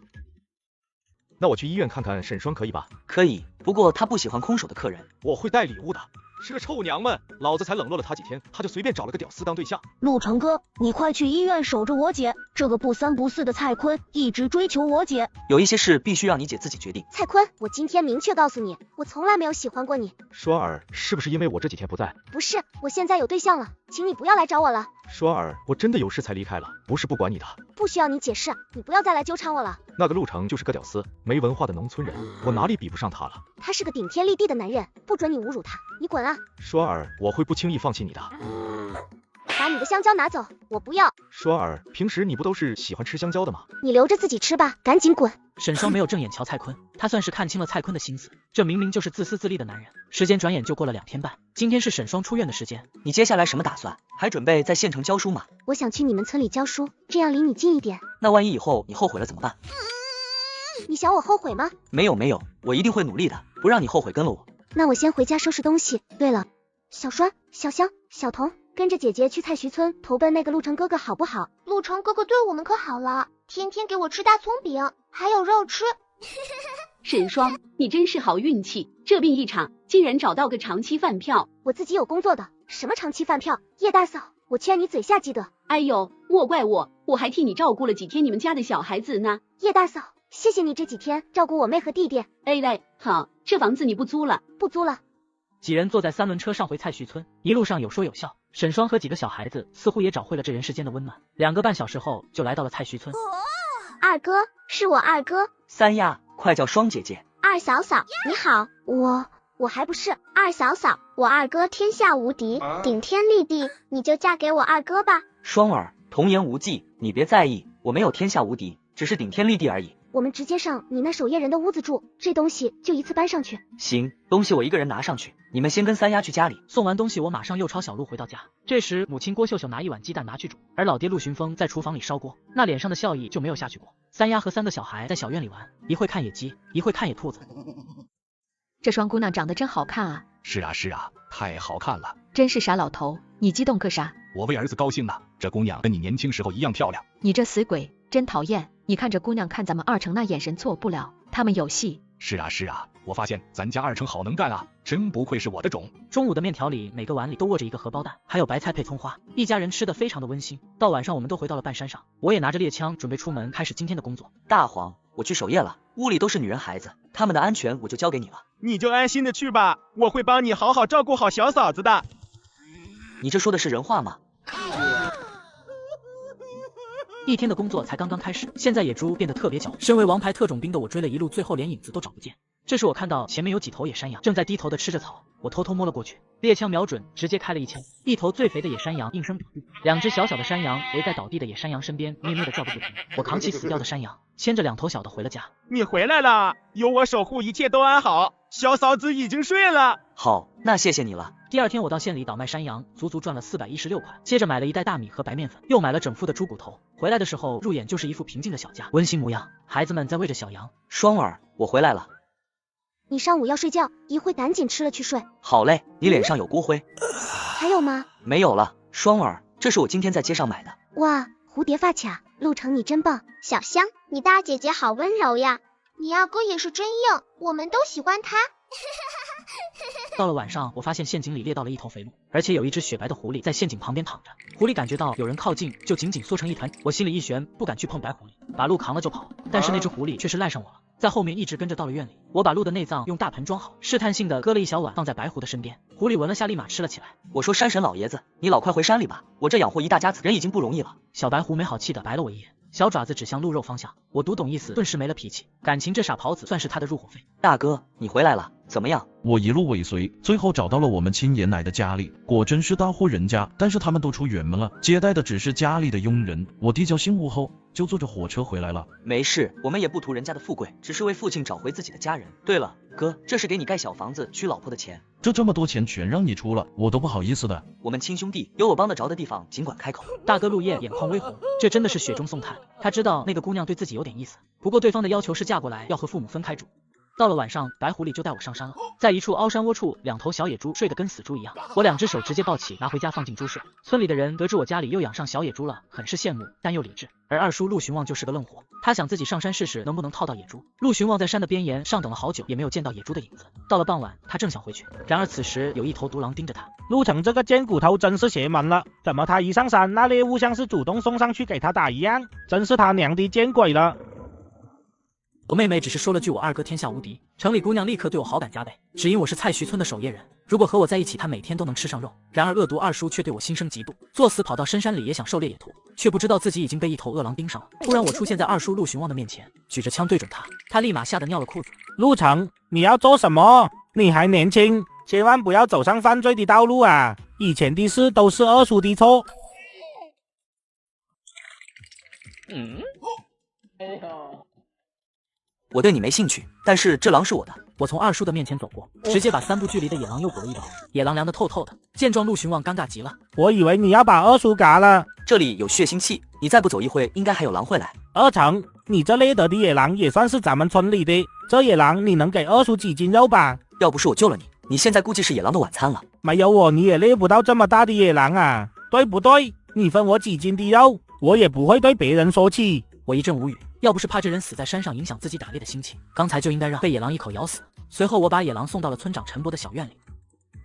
那我去医院看看沈双可以吧？可以，不过他不喜欢空手的客人。我会带礼物的。是个臭娘们，老子才冷落了他几天，他就随便找了个屌丝当对象。陆程哥，你快去医院守着我姐，这个不三不四的蔡坤一直追求我姐。有一些事必须让你姐自己决定。蔡坤，我今天明确告诉你，我从来没有喜欢过你。双儿，是不是因为我这几天不在？不是，我现在有对象了，请你不要来找我了。双儿，我真的有事才离开了，不是不管你的。不需要你解释，你不要再来纠缠我了。那个陆程就是个屌丝，没文化的农村人，我哪里比不上他了？他是个顶天立地的男人，不准你侮辱他，你滚啊！双儿，我会不轻易放弃你的。把你的香蕉拿走，我不要。双儿，平时你不都是喜欢吃香蕉的吗？你留着自己吃吧，赶紧滚。沈双没有正眼瞧蔡坤，他算是看清了蔡坤的心思，这明明就是自私自利的男人。时间转眼就过了2天半，今天是沈双出院的时间。你接下来什么打算？还准备在县城教书吗？我想去你们村里教书，这样离你近一点。那万一以后你后悔了怎么办？你想我后悔吗？没有，我一定会努力的，不让你后悔跟了我。那我先回家收拾东西。对了，小栓、小香、小童，跟着姐姐去蔡徐村投奔那个陆程哥哥好不好？陆程哥哥对我们可好了，天天给我吃大葱饼，还有肉吃。沈双，你真是好运气，这病一场，竟然找到个长期饭票。我自己有工作的，什么长期饭票？叶大嫂，我劝你嘴下记得。哎呦，莫怪我还替你照顾了几天你们家的小孩子呢。叶大嫂，谢谢你这几天照顾我妹和弟弟。哎嘞，好，这房子你不租了？不租了。几人坐在3轮车上回蔡徐村，一路上有说有笑。沈双和几个小孩子似乎也找回了这人世间的温暖。2个半小时后就来到了蔡徐村。二哥，是我二哥。三亚，快叫双姐姐。二嫂嫂，你好。我还不是二嫂嫂，我二哥天下无敌，顶天立地，你就嫁给我二哥吧。双儿，童言无忌，你别在意，我没有天下无敌，只是顶天立地而已。我们直接上你那守夜人的屋子住，这东西就一次搬上去。行，东西我一个人拿上去，你们先跟三丫去家里。送完东西，我马上又抄小路回到家。这时，母亲郭秀秀拿一碗鸡蛋拿去煮，而老爹陆寻风在厨房里烧锅，那脸上的笑意就没有下去过。三丫和3个小孩在小院里玩，一会看野鸡，一会看野兔子。这双姑娘长得真好看啊！是啊，太好看了。真是傻老头，你激动个啥？我为儿子高兴呢，这姑娘跟你年轻时候一样漂亮。你这死鬼，真讨厌！你看这姑娘看咱们二成那眼神错不了，他们有戏。是啊，我发现咱家二成好能干啊，真不愧是我的种。中午的面条里每个碗里都握着一个荷包蛋，还有白菜配葱花，一家人吃得非常的温馨。到晚上我们都回到了半山上，我也拿着猎枪准备出门开始今天的工作。大黄，我去守夜了，屋里都是女人孩子，他们的安全我就交给你了。你就安心的去吧，我会帮你好好照顾好小嫂子的。你这说的是人话吗？一天的工作才刚刚开始，现在野猪变得特别狡猾。身为王牌特种兵的我追了一路，最后连影子都找不见。这时我看到前面有几头野山羊正在低头的吃着草，我偷偷摸了过去，猎枪瞄准，直接开了一枪。一头最肥的野山羊应声倒地，2只小小的山羊围在倒地的野山羊身边，咩咩的叫个不停。我扛起死掉的山羊，牵着2头小的回了家。你回来了，有我守护，一切都安好。小嫂子已经睡了。好，那谢谢你了。第二天我到县里倒卖山羊，足足赚了416块，接着买了1袋大米和白面粉，又买了整副的猪骨头。回来的时候入眼就是一副平静的小家，温馨模样，孩子们在喂着小羊。双儿，我回来了。你上午要睡觉，一会赶紧吃了去睡。好嘞，你脸上有锅灰。还有吗？没有了。双儿，这是我今天在街上买的。哇，蝴蝶发卡，陆程你真棒。小香，你大姐姐好温柔呀。你二哥也是真硬，我们都喜欢他。到了晚上，我发现陷阱里猎到了一头肥鹿，而且有一只雪白的狐狸在陷阱旁边躺着。狐狸感觉到有人靠近，就紧紧缩成一团。我心里一悬，不敢去碰白狐狸，把鹿扛了就跑。但是那只狐狸却是赖上我了，在后面一直跟着到了院里。我把鹿的内脏用大盆装好，试探性的割了一小碗放在白狐的身边。狐狸闻了下，立马吃了起来。我说山神老爷子，你老快回山里吧，我这养活一大家子人已经不容易了。小白狐没好气的白了我一眼，小爪子指向鹿肉方向。我读懂意思，顿时没了脾气。感情这傻狍子算是他的入伙费。大哥，你回来了，怎么样？我一路尾随，最后找到了我们亲爷奶的家里，果真是大户人家，但是他们都出远门了，接待的只是家里的佣人。我地窖醒悟后，就坐着火车回来了。没事，我们也不图人家的富贵，只是为父亲找回自己的家人。对了，哥，这是给你盖小房子娶老婆的钱。这么多钱全让你出了，我都不好意思的。我们亲兄弟，有我帮得着的地方尽管开口。大哥陆燕眼眶微红，这真的是雪中送炭。他知道那个姑娘对自己有点意思，不过对方的要求是嫁过来要和父母分开住。到了晚上，白狐狸就带我上山了，在一处凹山窝处，2头小野猪睡得跟死猪一样，我2只手直接抱起拿回家放进猪舍。村里的人得知我家里又养上小野猪了，很是羡慕，但又理智。而二叔陆寻望就是个愣货，他想自己上山试试能不能套到野猪。陆寻望在山的边沿上等了好久，也没有见到野猪的影子。到了傍晚，他正想回去，然而此时有一头独狼盯着他。陆程这个贱骨头真是邪门了，怎么他一上山，那猎物像是主动送上去给他打一样，真是他娘的见鬼了。我妹妹只是说了句我二哥天下无敌，城里姑娘立刻对我好感加倍，只因我是蔡徐村的守夜人，如果和我在一起，她每天都能吃上肉。然而恶毒二叔却对我心生嫉妒，作死跑到深山里也想狩猎野兔，却不知道自己已经被一头恶狼盯上了。突然我出现在二叔陆寻望的面前，举着枪对准他，他立马吓得尿了裤子。陆程，你要做什么？你还年轻，千万不要走上犯罪的道路啊！以前的事都是二叔的错。哎呦。我对你没兴趣，但是这狼是我的。我从二叔的面前走过，直接把3步距离的野狼又补了一刀。野狼凉得透透的，见状陆寻望尴尬极了。我以为你要把二叔嘎了。这里有血腥气，你再不走一会，应该还有狼会来。二成，你这猎得的野狼也算是咱们村里的，这野狼你能给二叔几斤肉吧？要不是我救了你，你现在估计是野狼的晚餐了。没有我你也猎不到这么大的野狼啊，对不对？你分我几斤的肉，我也不会对别人说起。我一阵无语，要不是怕这人死在山上影响自己打猎的心情，刚才就应该让被野狼一口咬死。随后我把野狼送到了村长陈伯的小院里。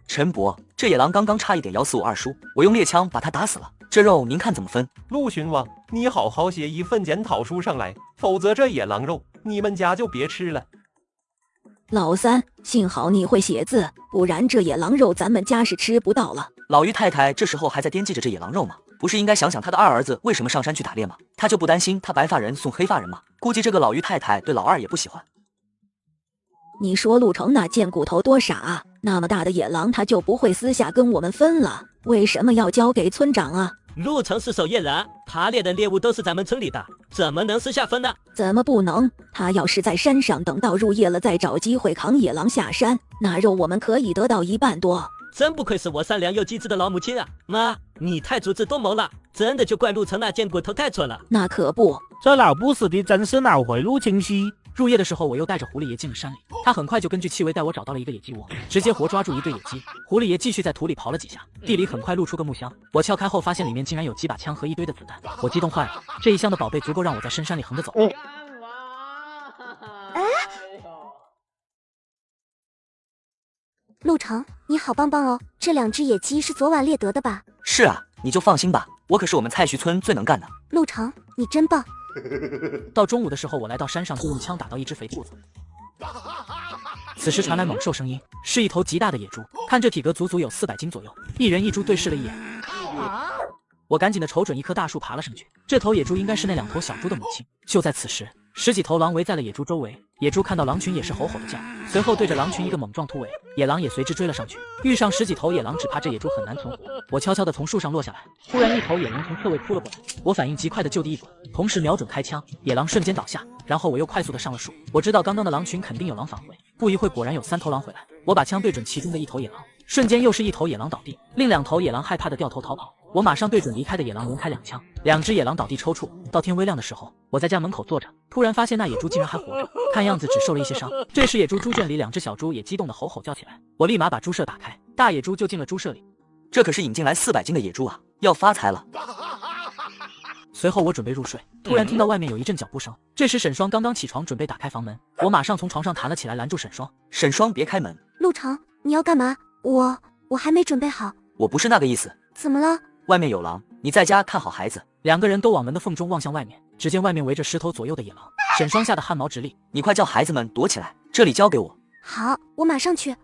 陈伯，这野狼刚刚差一点咬死我二叔，我用猎枪把他打死了，这肉您看怎么分？陆寻望，你好好写一份检讨书上来，否则这野狼肉你们家就别吃了。老三，幸好你会写字，不然这野狼肉咱们家是吃不到了。老于太太这时候还在惦记着这野狼肉吗？不是应该想想他的二儿子为什么上山去打猎吗？他就不担心他白发人送黑发人吗？估计这个老于太太对老二也不喜欢。你说陆程那贱骨头多傻啊，那么大的野狼他就不会私下跟我们分了，为什么要交给村长啊？陆城是守夜人，他猎的猎物都是咱们村里的，怎么能私下分呢？怎么不能？他要是在山上等到入夜了再找机会扛野狼下山，那肉我们可以得到1半多。真不愧是我善良又机智的老母亲啊！妈，你太足智多谋了，真的就怪陆城那贱骨头太蠢了。那可不，这老不死的真是脑回路清晰。入夜的时候，我又带着狐狸爷进了山里，他很快就根据气味带我找到了一个野鸡窝，直接活抓住一对野鸡。狐狸爷继续在土里刨了几下，地里很快露出个木箱，我撬开后发现里面竟然有几把枪和一堆的子弹，我激动坏了，这一箱的宝贝足够让我在深山里横着走。陆城，你好棒棒哦！这2只野鸡是昨晚猎得的吧？是啊，你就放心吧，我可是我们菜徐村最能干的。陆城，你真棒！到中午的时候，我来到山上就用枪打到一只肥兔子。此时传来猛兽声音，是一头极大的野猪，看这体格足足有400斤左右。一人一猪对视了一眼，我赶紧的瞅准一棵大树爬了上去。这头野猪应该是那2头小猪的母亲。就在此时，10几头狼围在了野猪周围，野猪看到狼群也是吼吼的叫，随后对着狼群一个猛撞突围，野狼也随之追了上去。遇上10几头野狼，只怕这野猪很难存活。我悄悄地从树上落下来，突然一头野狼从侧位扑了过来，我反应极快的就地一躲，同时瞄准开枪，野狼瞬间倒下，然后我又快速的上了树。我知道刚刚的狼群肯定有狼返回，不一会果然有3头狼回来，我把枪对准其中的一头野狼，瞬间又是一头野狼倒地，另2头野狼害怕的掉头逃跑。我马上对准离开的野狼连开2枪，2只野狼倒地抽搐。到天微亮的时候，我在家门口坐着，突然发现那野猪竟然还活着，看样子只受了一些伤。这时野猪猪圈里2只小猪也激动的吼吼叫起来，我立马把猪舍打开，大野猪就进了猪舍里。这可是引进来400斤的野猪啊，要发财了。随后我准备入睡，突然听到外面有一阵脚步声。这时沈双刚刚起床，准备打开房门，我马上从床上弹了起来，拦住沈双。沈双，别开门！陆城，你要干嘛？我还没准备好。我不是那个意思。怎么了？外面有狼，你在家看好孩子。2个人都往门的缝中望向外面，只见外面围着10头左右的野狼。沈双吓得汗毛直立。你快叫孩子们躲起来，这里交给我。好，我马上去。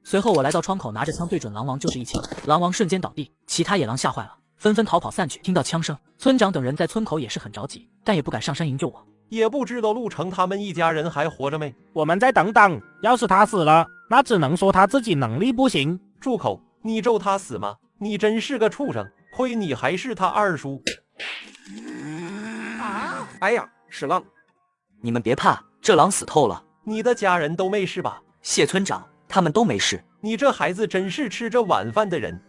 随后我来到窗口，拿着枪对准狼王就是一枪，狼王瞬间倒地，其他野狼吓坏了，纷纷逃跑散去。听到枪声，村长等人在村口也是很着急，但也不敢上山营救我。也不知道陆城他们一家人还活着没？我们再等等，要是他死了，那只能说他自己能力不行。住口！你咒他死吗？你真是个畜生！亏你还是他二叔。哎呀，是狼！你们别怕，这狼死透了。你的家人都没事吧？谢村长，他们都没事。你这孩子真是吃着晚饭的人。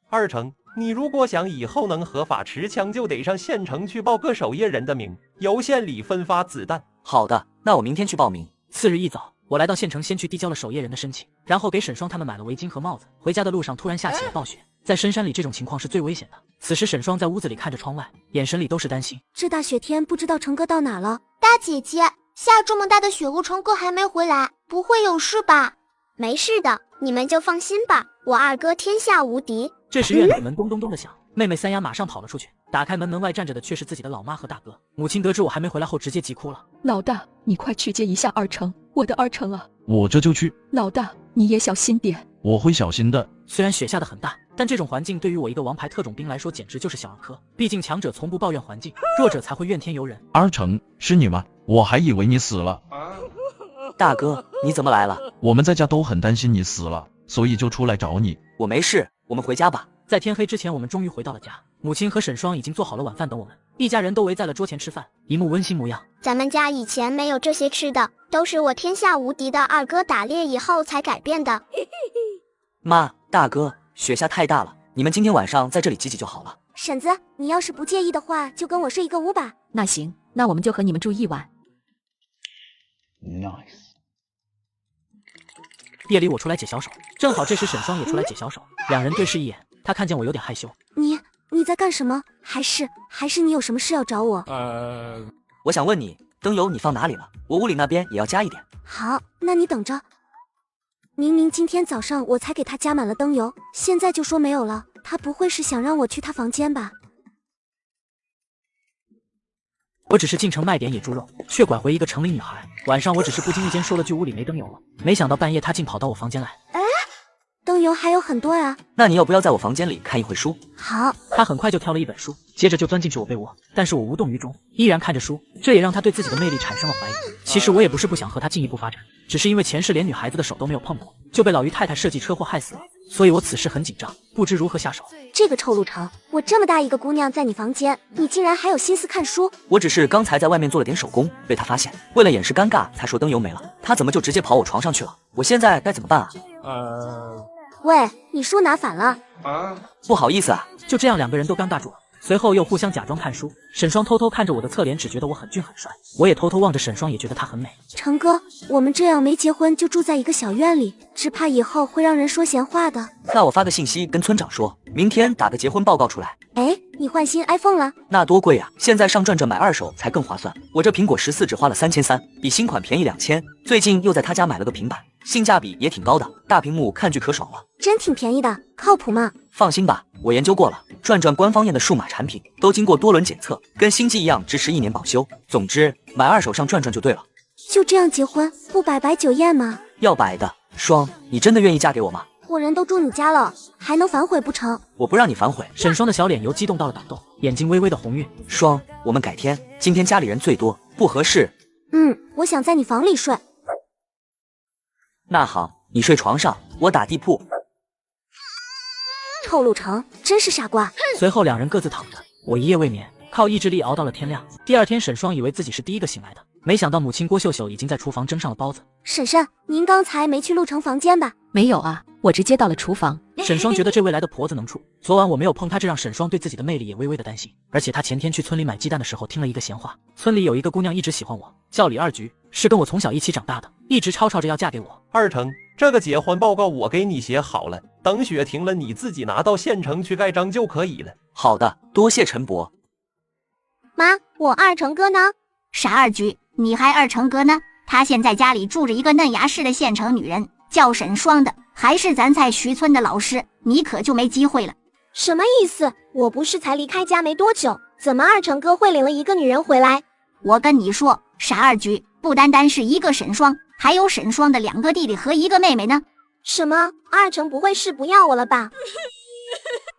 二成，你如果想以后能合法持枪，就得上县城去报个守夜人的名，由县里分发子弹。好的，那我明天去报名。次日一早，我来到县城，先去递交了守夜人的申请，然后给沈双他们买了围巾和帽子。回家的路上突然下起了暴雪，在深山里这种情况是最危险的。此时沈双在屋子里看着窗外，眼神里都是担心。这大雪天不知道成哥到哪了。大姐姐，下这么大的雪，成哥还没回来，不会有事吧？没事的，你们就放心吧，我二哥天下无敌。这时院子门咚咚咚的响，妹妹三丫马上跑了出去，打开门，门外站着的却是自己的老妈和大哥。母亲得知我还没回来后，直接急哭了。老大，你快去接一下二成，我的二成啊！我这就去。老大，你也小心点。我会小心的。虽然雪下得很大，但这种环境对于我一个王牌特种兵来说简直就是小儿科。毕竟强者从不抱怨环境，弱者才会怨天尤人。二成，是你吗？我还以为你死了。大哥，你怎么来了？我们在家都很担心你死了，所以就出来找你。我没事，我们回家吧。在天黑之前，我们终于回到了家。母亲和沈双已经做好了晚饭等我们，一家人都围在了桌前吃饭，一幕温馨模样。咱们家以前没有这些吃的，都是我天下无敌的二哥打猎以后才改变的。妈，大哥，雪下太大了，你们今天晚上在这里挤挤就好了。婶子，你要是不介意的话，就跟我睡一个屋吧。那行，那我们就和你们住一晚。Nice。夜里我出来解小手，正好这时沈双也出来解小手，两人对视一眼，他看见我有点害羞。你在干什么？还是你有什么事要找我？我想问你，灯油你放哪里了？我屋里那边也要加一点。好，那你等着。明明今天早上我才给他加满了灯油，现在就说没有了，他不会是想让我去他房间吧？我只是进城卖点野猪肉，却拐回一个城里女孩。晚上我只是不经意间说了句屋里没灯油了，没想到半夜她竟跑到我房间来。灯油还有很多呀。那你要不要在我房间里看一会书？好。她很快就挑了一本书，接着就钻进去我被窝，但是我无动于衷，依然看着书，这也让她对自己的魅力产生了怀疑。其实我也不是不想和她进一步发展，只是因为前世连女孩子的手都没有碰过，就被老于太太设计车祸害死了。所以我此时很紧张，不知如何下手。这个臭陆程，我这么大一个姑娘在你房间，你竟然还有心思看书？我只是刚才在外面做了点手工，被他发现，为了掩饰尴尬才说灯油没了。他怎么就直接跑我床上去了？我现在该怎么办啊？喂，你书拿反了。不好意思啊。就这样2个人都尴尬住了。随后又互相假装看书，沈双偷偷看着我的侧脸，只觉得我很俊很帅，我也偷偷望着沈双，也觉得他很美。成哥，我们这样没结婚就住在一个小院里，只怕以后会让人说闲话的。那我发个信息跟村长说，明天打个结婚报告出来。哎，你换新 iPhone 了？那多贵啊！现在上转转买2手才更划算。我这苹果14只花了3300，比新款便宜2000。最近又在他家买了个平板，性价比也挺高的，大屏幕看剧可爽了。真挺便宜的，靠谱吗？放心吧，我研究过了，转转官方验的数码产品都经过多轮检测，跟新机一样支持1年保修。总之，买2手上转转就对了。就这样结婚，不摆摆酒宴吗？要摆的。双，你真的愿意嫁给我吗？我人都住你家了，还能反悔不成？我不让你反悔。沈双的小脸由激动到了感动，眼睛微微的红晕。双，我们改天，今天家里人最多，不合适。我想在你房里睡。那好，你睡床上，我打地铺。臭陆程，真是傻瓜。随后2人各自躺着，我一夜未眠，靠意志力熬到了天亮。第2天，沈双以为自己是第一个醒来的，没想到母亲郭秀秀已经在厨房蒸上了包子。婶婶，您刚才没去陆程房间吧？没有啊，我直接到了厨房。沈双觉得这未来的婆子能处，昨晚我没有碰她，这让沈双对自己的魅力也微微的担心。而且她前天去村里买鸡蛋的时候听了一个闲话，村里有一个姑娘一直喜欢我，叫李二菊，是跟我从小一起长大的，一直吵着要嫁给我。二成，这个结婚报告我给你写好了，等雪停了你自己拿到县城去盖章就可以了。好的，多谢陈伯。妈，我二成哥呢？傻二菊，你还二成哥呢？他现在家里住着一个嫩芽似的县城女人，叫沈双的，还是咱在徐村的老师，你可就没机会了。什么意思？我不是才离开家没多久，怎么二成哥会领了一个女人回来？我跟你说，傻二菊，不单单是一个沈双，还有沈双的2个弟弟和1个妹妹呢。什么？二成不会是不要我了吧？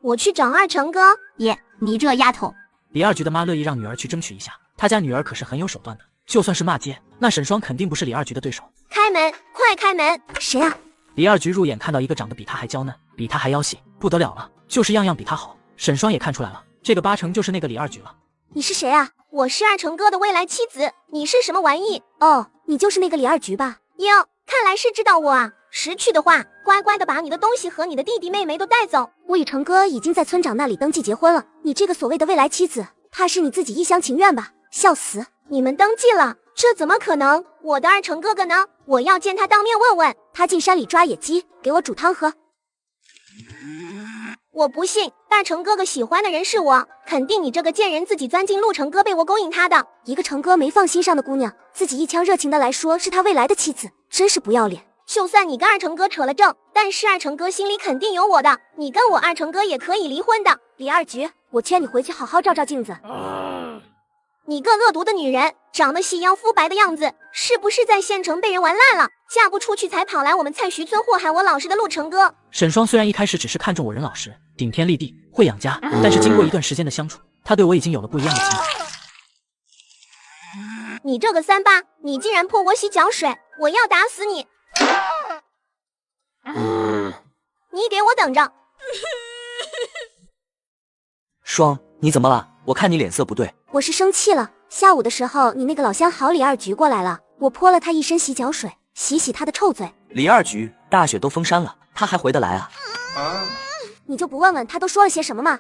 我去找二成哥。爷，你这丫头。李二菊的妈乐意让女儿去争取一下，她家女儿可是很有手段的，就算是骂街，那沈双肯定不是李二菊的对手。开门，快开门！谁啊？李二菊入眼看到一个长得比她还娇嫩，比她还腰细，不得了了，就是样样比她好。沈双也看出来了，这个8成就是那个李二菊了。你是谁啊？我是二成哥的未来妻子，你是什么玩意？哦，你就是那个李二菊吧？哟，看来是知道我啊。识趣的话，乖乖的把你的东西和你的弟弟妹妹都带走。我与成哥已经在村长那里登记结婚了，你这个所谓的未来妻子，怕是你自己一厢情愿吧？笑死！你们登记了？这怎么可能？我的二成哥哥呢？我要见他当面问问。他进山里抓野鸡，给我煮汤喝。我不信，大成哥哥喜欢的人是我，肯定你这个贱人自己钻进陆成哥被我勾引他的。一个成哥没放心上的姑娘，自己一腔热情的来说是他未来的妻子，真是不要脸。就算你跟二成哥扯了证，但是二成哥心里肯定有我的，你跟我二成哥也可以离婚的。李二菊，我劝你回去好好照照镜子。你个恶毒的女人，长得细腰肤白的样子，是不是在县城被人玩烂了，嫁不出去才跑来我们蔡徐村祸害我老实的陆成哥？沈双虽然一开始只是看中我人老实、顶天立地、会养家，但是经过一段时间的相处，他对我已经有了不一样的情感。你这个3八，你竟然泼我洗脚水，我要打死你！你给我等着！双，你怎么了？我看你脸色不对。我是生气了。下午的时候，你那个老相好李二菊过来了，我泼了他一身洗脚水，洗他的臭嘴。李二菊，大雪都封山了，他还回得来啊？你就不问问他都说了些什么吗？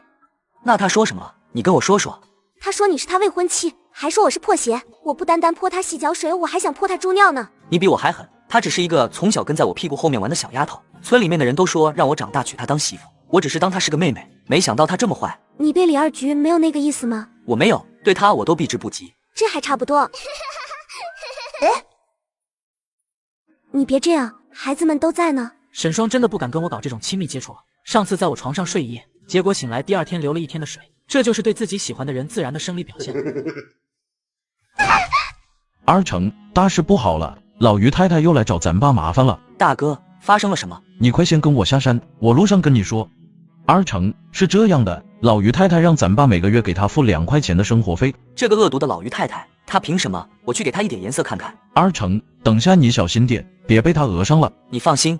那他说什么？你跟我说说。他说你是他未婚妻，还说我是破鞋。我不单单泼他洗脚水，我还想泼他猪尿呢。你比我还狠。她只是一个从小跟在我屁股后面玩的小丫头，村里面的人都说让我长大娶她当媳妇，我只是当她是个妹妹，没想到她这么坏。你对李二菊没有那个意思吗？我没有，对她我都避之不及。这还差不多。你别这样，孩子们都在呢。沈双真的不敢跟我搞这种亲密接触了。上次在我床上睡一夜，结果醒来第2天流了1天的水，这就是对自己喜欢的人自然的生理表现。二成，大事不好了，老于太太又来找咱爸麻烦了。大哥，发生了什么？你快先跟我下山，我路上跟你说。二成，是这样的，老于太太让咱爸每个月给她付2块钱的生活费。这个恶毒的老于太太，她凭什么？我去给她一点颜色看看。二成，等下你小心点，别被她讹上了。你放心。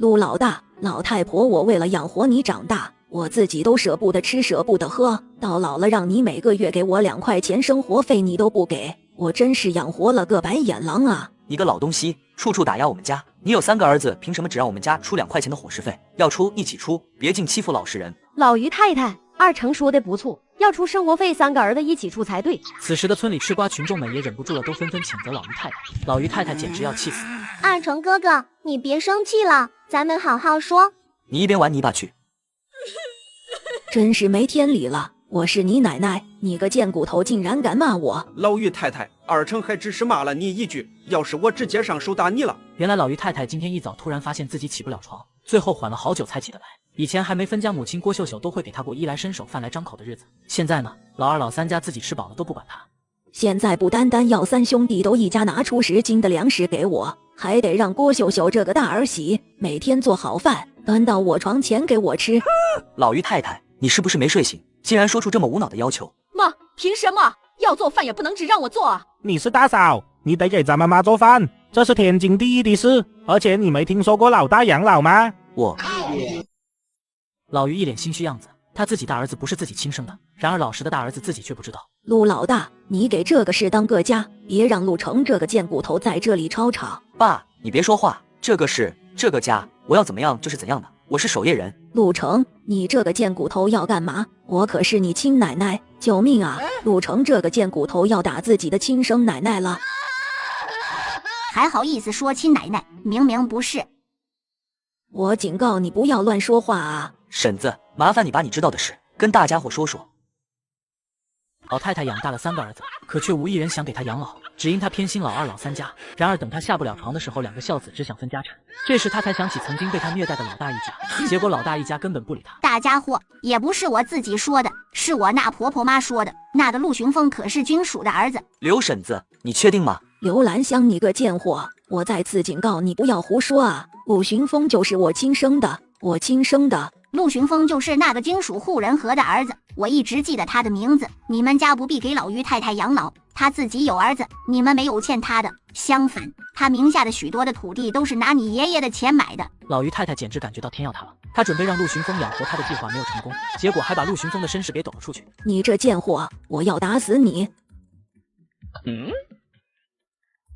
陆老大，老太婆，我为了养活你长大，我自己都舍不得吃舍不得喝，到老了让你每个月给我2块钱生活费你都不给，我真是养活了个白眼狼啊！你个老东西，处处打压我们家，你有3个儿子，凭什么只让我们家出2块钱的伙食费？要出一起出，别净欺负老实人。老于太太，二成说的不错，要出生活费，3个儿子一起出才对。此时的村里吃瓜群众们也忍不住了，都纷纷谴责老于太太。老于太太简直要气死。二成哥哥，你别生气了，咱们好好说。你一边玩泥巴去。真是没天理了！我是你奶奶，你个贱骨头竟然敢骂我！老于太太，二成还只是骂了你一句，要是我直接上手打你了。原来老于太太今天一早突然发现自己起不了床，最后缓了好久才起得来。以前还没分家，母亲郭秀秀都会给她过衣来伸手饭来张口的日子，现在呢，老二老三家自己吃饱了都不管她。现在不单单要3兄弟都一家拿出10斤的粮食给我，还得让郭秀秀这个大儿媳每天做好饭端到我床前给我吃。老于太太，你是不是没睡醒？竟然说出这么无脑的要求！妈，凭什么要做饭也不能只让我做啊？你是大嫂，你得给咱妈妈做饭，这是天经地义的事。而且你没听说过老大养老吗？老于一脸心虚样子，他自己大儿子不是自己亲生的，然而老实的大儿子自己却不知道。陆老大，你给这个事当个家，别让陆成这个贱骨头在这里吵吵。爸，你别说话，这个事这个家，我要怎么样就是怎样的，我是守夜人。陆成，你这个贱骨头要干嘛？我可是你亲奶奶，救命啊！陆成这个贱骨头要打自己的亲生奶奶了，还好意思说亲奶奶，明明不是。我警告你不要乱说话啊！婶子，麻烦你把你知道的事跟大家伙说说。老太太养大了3个儿子，可却无一人想给她养老，只因她偏心老二老三家。然而等她下不了床的时候，2个孝子只想分家产，这时她才想起曾经被她虐待的老大一家，结果老大一家根本不理她。大家伙，也不是我自己说的，是我那婆婆妈说的。那个陆寻风可是军属的儿子。刘婶子，你确定吗？刘兰香，你个贱货，我再次警告你不要胡说啊！陆寻风就是我亲生的，我亲生的。陆寻风就是那个金属护人和的儿子，我一直记得他的名字。你们家不必给老于太太养老，他自己有儿子，你们没有欠他的。相反，他名下的许多的土地都是拿你爷爷的钱买的。老于太太简直感觉到天要塌了，她准备让陆寻风养活她的计划没有成功，结果还把陆寻风的身世给抖了出去。你这贱货，我要打死你！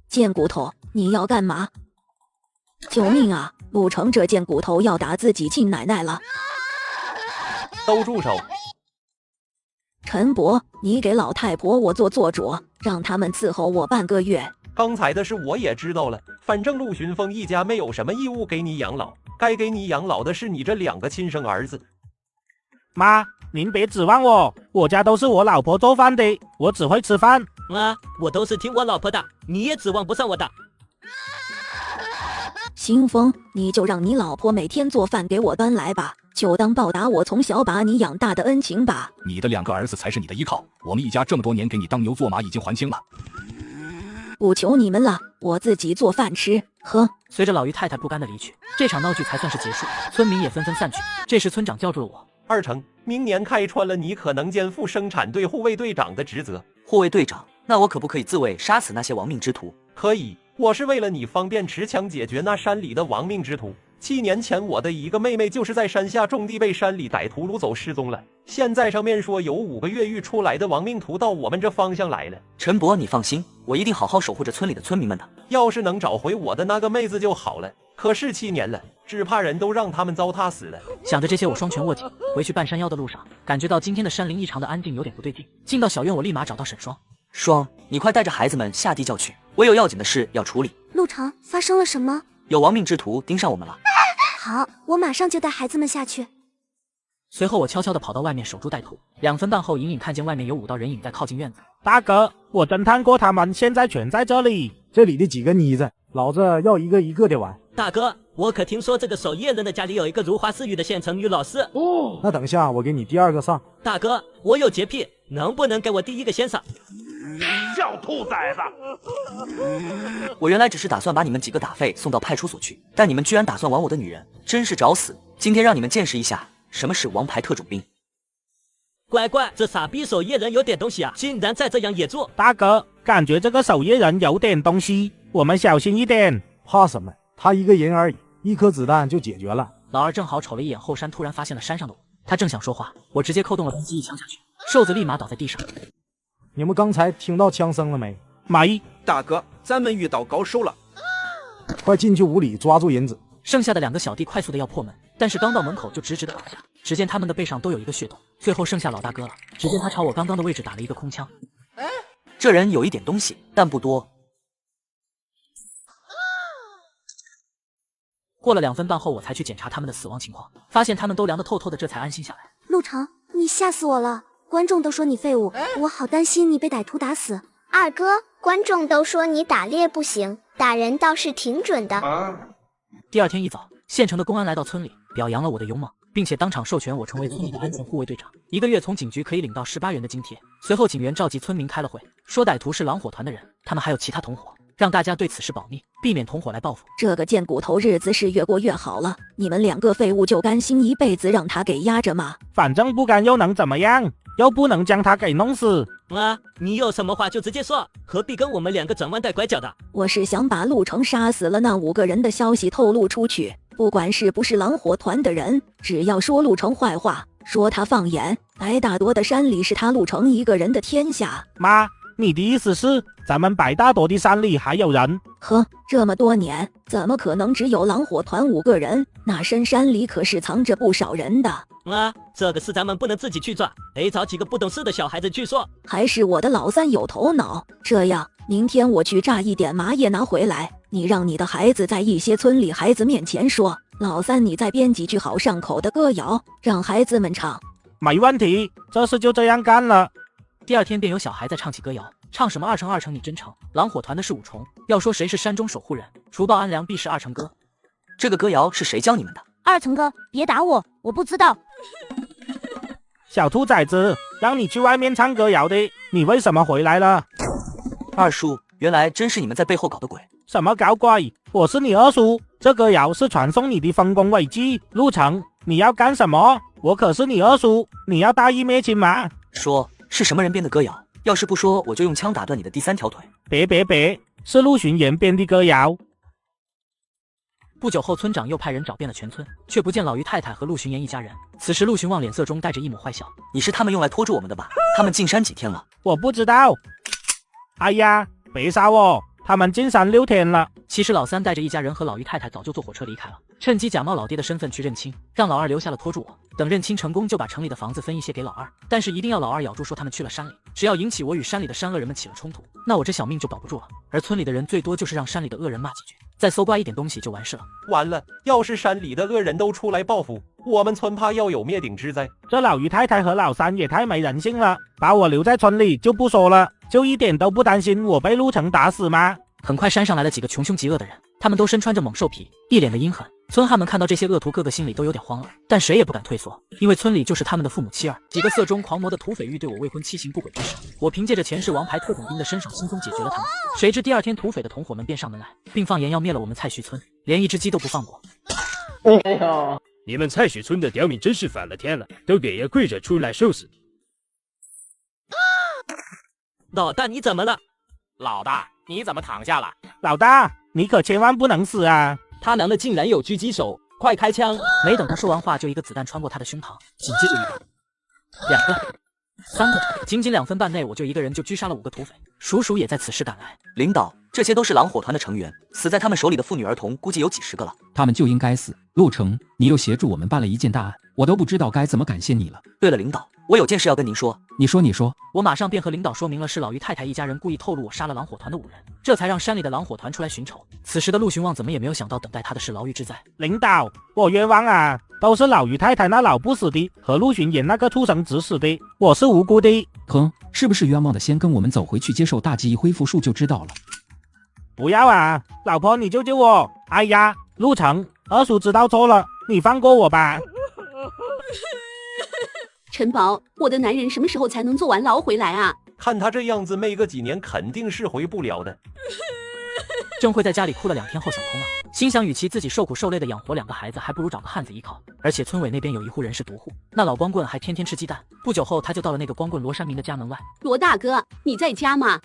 贱骨头，你要干嘛？救命啊！陆成这贱骨头要打自己亲奶奶了！都住手！陈伯，你给老太婆我做主，让他们伺候我半个月。刚才的事我也知道了，反正陆寻风一家没有什么义务给你养老，该给你养老的是你这2个亲生儿子。妈，您别指望我家都是我老婆做饭的，我只会吃饭。妈，我都是听我老婆的，你也指望不上我的。新风，你就让你老婆每天做饭给我端来吧，就当报答我从小把你养大的恩情吧。你的2个儿子才是你的依靠，我们一家这么多年给你当牛做马已经还清了。不求你们了，我自己做饭吃喝。随着老于太太不甘的离去，这场闹剧才算是结束，村民也纷纷散去。这时村长叫住了我。二成，明年开春了，你可能肩负生产队护卫队长的职责。护卫队长，那我可不可以自卫杀死那些亡命之徒？可以，我是为了你方便持枪解决那山里的亡命之徒。7年前，我的一个妹妹就是在山下种地被山里歹徒掳走失踪了。现在上面说有5个越狱出来的亡命徒到我们这方向来了。陈伯，你放心，我一定好好守护着村里的村民们的。要是能找回我的那个妹子就好了，可是7年了，只怕人都让他们糟蹋死了。想着这些，我双拳握紧，回去半山腰的路上，感觉到今天的山林异常的安静，有点不对劲。进到小院，我立马找到沈双。双，你快带着孩子们下地窖去，我有要紧的事要处理。陆成，发生了什么？有亡命之徒盯上我们了。好，我马上就带孩子们下去。随后我悄悄地跑到外面守株待兔，2分半后隐隐看见外面有5道人影在靠近院子。大哥，我侦探过他们，现在全在这里。这里的几个妮子，老子要一个一个的玩。大哥，我可听说这个守夜人的家里有一个如花似玉的县城女老师。哦，那等下我给你第2个上。大哥，我有洁癖，能不能给我第1个先上？小兔崽子！我原来只是打算把你们几个打废送到派出所去，但你们居然打算玩我的女人，真是找死！今天让你们见识一下什么是王牌特种兵。乖乖，这傻逼守夜人有点东西啊，竟然在这样野住。大哥，感觉这个守夜人有点东西，我们小心一点。怕什么？他一个人而已， 1颗子弹就解决了。老二正好瞅了一眼后山，突然发现了山上的我，他正想说话，我直接扣动了扳机，一枪下去，瘦子立马倒在地上。你们刚才听到枪声了没？没。大哥，咱们遇到高手了，快进去屋里抓住银子。剩下的2个小弟快速的要破门，但是刚到门口就直直的倒下，只见他们的背上都有一个血洞，最后剩下老大哥了。只见他朝我刚刚的位置打了一个空枪。这人有一点东西，但不多。过了2分半后，我才去检查他们的死亡情况，发现他们都凉得透透的，这才安心下来。陆成，你吓死我了！观众都说你废物，我好担心你被歹徒打死。二哥，观众都说你打猎不行，打人倒是挺准的。第2天一早，县城的公安来到村里，表扬了我的勇猛，并且当场授权我成为村里的安全护卫队长，1个月从警局可以领到18元的津贴。随后警员召集村民开了会，说歹徒是狼火团的人，他们还有其他同伙，让大家对此事保密，避免同伙来报复。这个贱骨头日子是越过越好了，你们2个废物就甘心一辈子让他给压着吗？反正不干又能怎么样？又不能将他给弄死。你有什么话就直接说，何必跟我们2个转弯带拐角的？我是想把陆成杀死了那5个人的消息透露出去，不管是不是狼火团的人，只要说陆成坏话，说他放眼，白大多的山里是他陆成一个人的天下。妈，你的意思是咱们白大多的山里还有人？呵，这么多年，怎么可能只有狼火团5个人？那深山里可是藏着不少人的。这个事咱们不能自己去抓，得找几个不懂事的小孩子去说。还是我的老三有头脑。这样，明天我去榨一点麻叶拿回来，你让你的孩子在一些村里孩子面前说，老三你再编几句好上口的歌谣，让孩子们唱。没问题，这事就这样干了。第2天便有小孩在唱起歌谣，唱什么2成2成你真成，狼火团的是5重，要说谁是山中守护人，除暴安良必是2成哥。这个歌谣是谁教你们的？2成哥，别打我，我不知道。小兔崽子，让你去外面唱歌谣的，你为什么回来了？二叔，原来真是你们在背后搞的鬼。什么搞鬼？我是你二叔，这歌谣是传送你的丰功伟绩。陆成，你要干什么？我可是你二叔，你要大义灭亲吗？说是什么人编的歌谣？要是不说，我就用枪打断你的第3条腿。别，是陆巡言编的歌谣。不久后，村长又派人找遍了全村，却不见老于太太和陆巡言一家人。此时陆巡望脸色中带着一抹坏笑。你是他们用来拖住我们的吧？他们进山几天了？我不知道。哎呀，别杀我，他们进山6天了。其实老三带着一家人和老于太太早就坐火车离开了，趁机假冒老爹的身份去认亲，让老二留下了拖住我。等认亲成功，就把城里的房子分一些给老二，但是一定要老二咬住说他们去了山里，只要引起我与山里的山恶人们起了冲突，那我这小命就保不住了。而村里的人最多就是让山里的恶人骂几句，再搜刮一点东西就完事了。完了，要是山里的恶人都出来报复，我们村怕要有灭顶之灾。这老于太太和老三也太没人性了，把我留在村里就不说了，就一点都不担心我被陆成打死吗？很快山上来了几个穷凶极恶的人，他们都身穿着猛兽皮，一脸的阴狠。村汉们看到这些恶徒，个个心里都有点慌了，但谁也不敢退缩，因为村里就是他们的父母妻儿。几个色中狂魔的土匪欲对我未婚妻行不轨之事，我凭借着前世王牌特种兵的身手轻松解决了他们。谁知第2天土匪的同伙们便上门来，并放言要灭了我们蔡徐村，连一只鸡都不放过。你们蔡徐村的刁民真是反了天了，都给爷跪着出来受死！老大你怎么了？老大你怎么躺下了？老大你可千万不能死啊！他娘的竟然有狙击手，快开枪！没等他说完话，就一个子弹穿过他的胸膛，紧接着1个、2个、3个，仅仅2分半内，我就一个人就狙杀了5个土匪。叔叔也在此时赶来。领导，这些都是狼火团的成员，死在他们手里的妇女儿童估计有几10个了。他们就应该死。陆成，你又协助我们办了一件大案，我都不知道该怎么感谢你了。对了，领导，我有件事要跟您说。你说。我马上便和领导说明了，是老于太太一家人故意透露我杀了狼火团的5人，这才让山里的狼火团出来寻仇。此时的陆巡望怎么也没有想到，等待他的是牢狱之灾。领导，我冤枉啊！都是老于太太那老不死的和陆巡言那个畜生指使的，我是无辜的。哼，是不是冤枉的？先跟我们走回去接受大记忆恢复术就知道了。不要啊，老婆你救救我！哎呀，陆成，二叔知道错了，你放过我吧。陈宝，我的男人什么时候才能坐完牢回来啊？看他这样子，没个几年肯定是回不了的。郑慧在家里哭了2天后想通了，心想与其自己受苦受累的养活2个孩子，还不如找个汉子依靠。而且村委那边有一户人是独户，那老光棍还天天吃鸡蛋。不久后，他就到了那个光棍罗山民的家门外。罗大哥，你在家吗？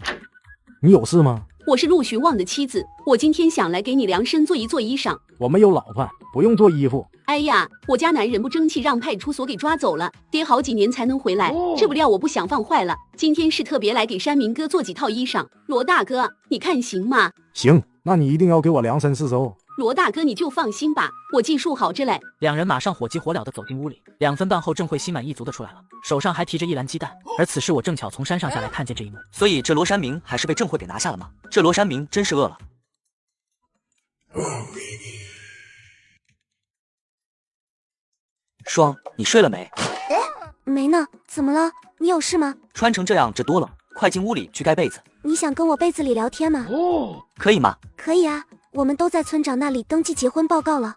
你有事吗？我是陆徐旺的妻子，我今天想来给你量身做一做衣裳。我没有老婆，不用做衣服。哎呀，我家男人不争气，让派出所给抓走了，得好几年才能回来。这不料我不想放坏了，今天是特别来给山明哥做几套衣裳。罗大哥，你看行吗？行，那你一定要给我量身试手。罗大哥，你就放心吧，我技术好着嘞。两人马上火急火燎地走进屋里，2分半后，郑慧心满意足地出来了，手上还提着一篮鸡蛋。而此时我正巧从山上下来，看见这一幕。所以这罗山明还是被郑慧给拿下了吗？这罗山明真是饿了。双，你睡了没？没呢，怎么了？你有事吗？穿成这样这多冷，快进屋里去盖被子。你想跟我被子里聊天吗？可以吗？可以啊，我们都在村长那里登记结婚报告了。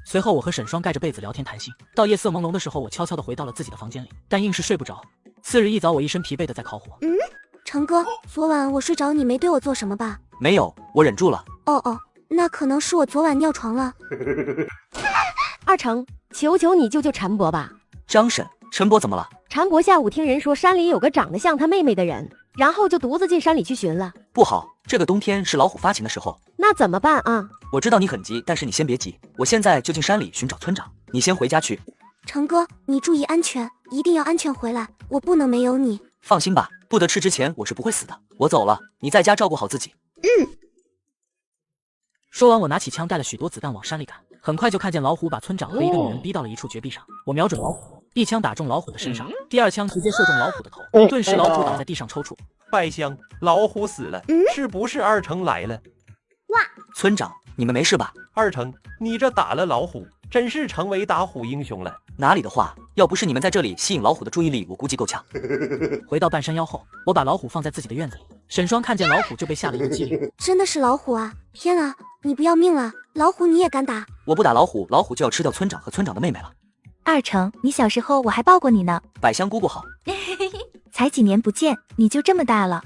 随后我和沈双盖着被子聊天谈心，到夜色朦胧的时候，我悄悄地回到了自己的房间里，但硬是睡不着。次日一早，我一身疲惫的在烤火。成哥，昨晚我睡着，你没对我做什么吧？没有，我忍住了。哦，那可能是我昨晚尿床了。二成，求求你救救陈伯吧。张婶，陈伯怎么了？陈伯下午听人说山里有个长得像他妹妹的人，然后就独自进山里去寻了。不好，这个冬天是老虎发情的时候。那怎么办啊？我知道你很急，但是你先别急，我现在就进山里寻找村长，你先回家去。成哥，你注意安全，一定要安全回来，我不能没有你。放心吧，不得吃之前我是不会死的。我走了，你在家照顾好自己。说完，我拿起枪，带了许多子弹往山里赶。很快就看见老虎把村长和一个女人逼到了一处绝壁上，我瞄准老虎，一枪打中老虎的身上，第二枪直接射中老虎的头，顿时老虎倒在地上抽搐。百香，老虎死了，是不是二成来了？哇！村长，你们没事吧？二成，你这打了老虎，真是成为打虎英雄了。哪里的话，要不是你们在这里吸引老虎的注意力，我估计够呛。回到半山腰后，我把老虎放在自己的院子里。沈双看见老虎就被吓了一个激灵。真的是老虎啊！天啊，你不要命了？老虎你也敢打？我不打老虎，老虎就要吃掉村长和村长的妹妹了。二成，你小时候我还抱过你呢。百香姑姑好。才几年不见，你就这么大了。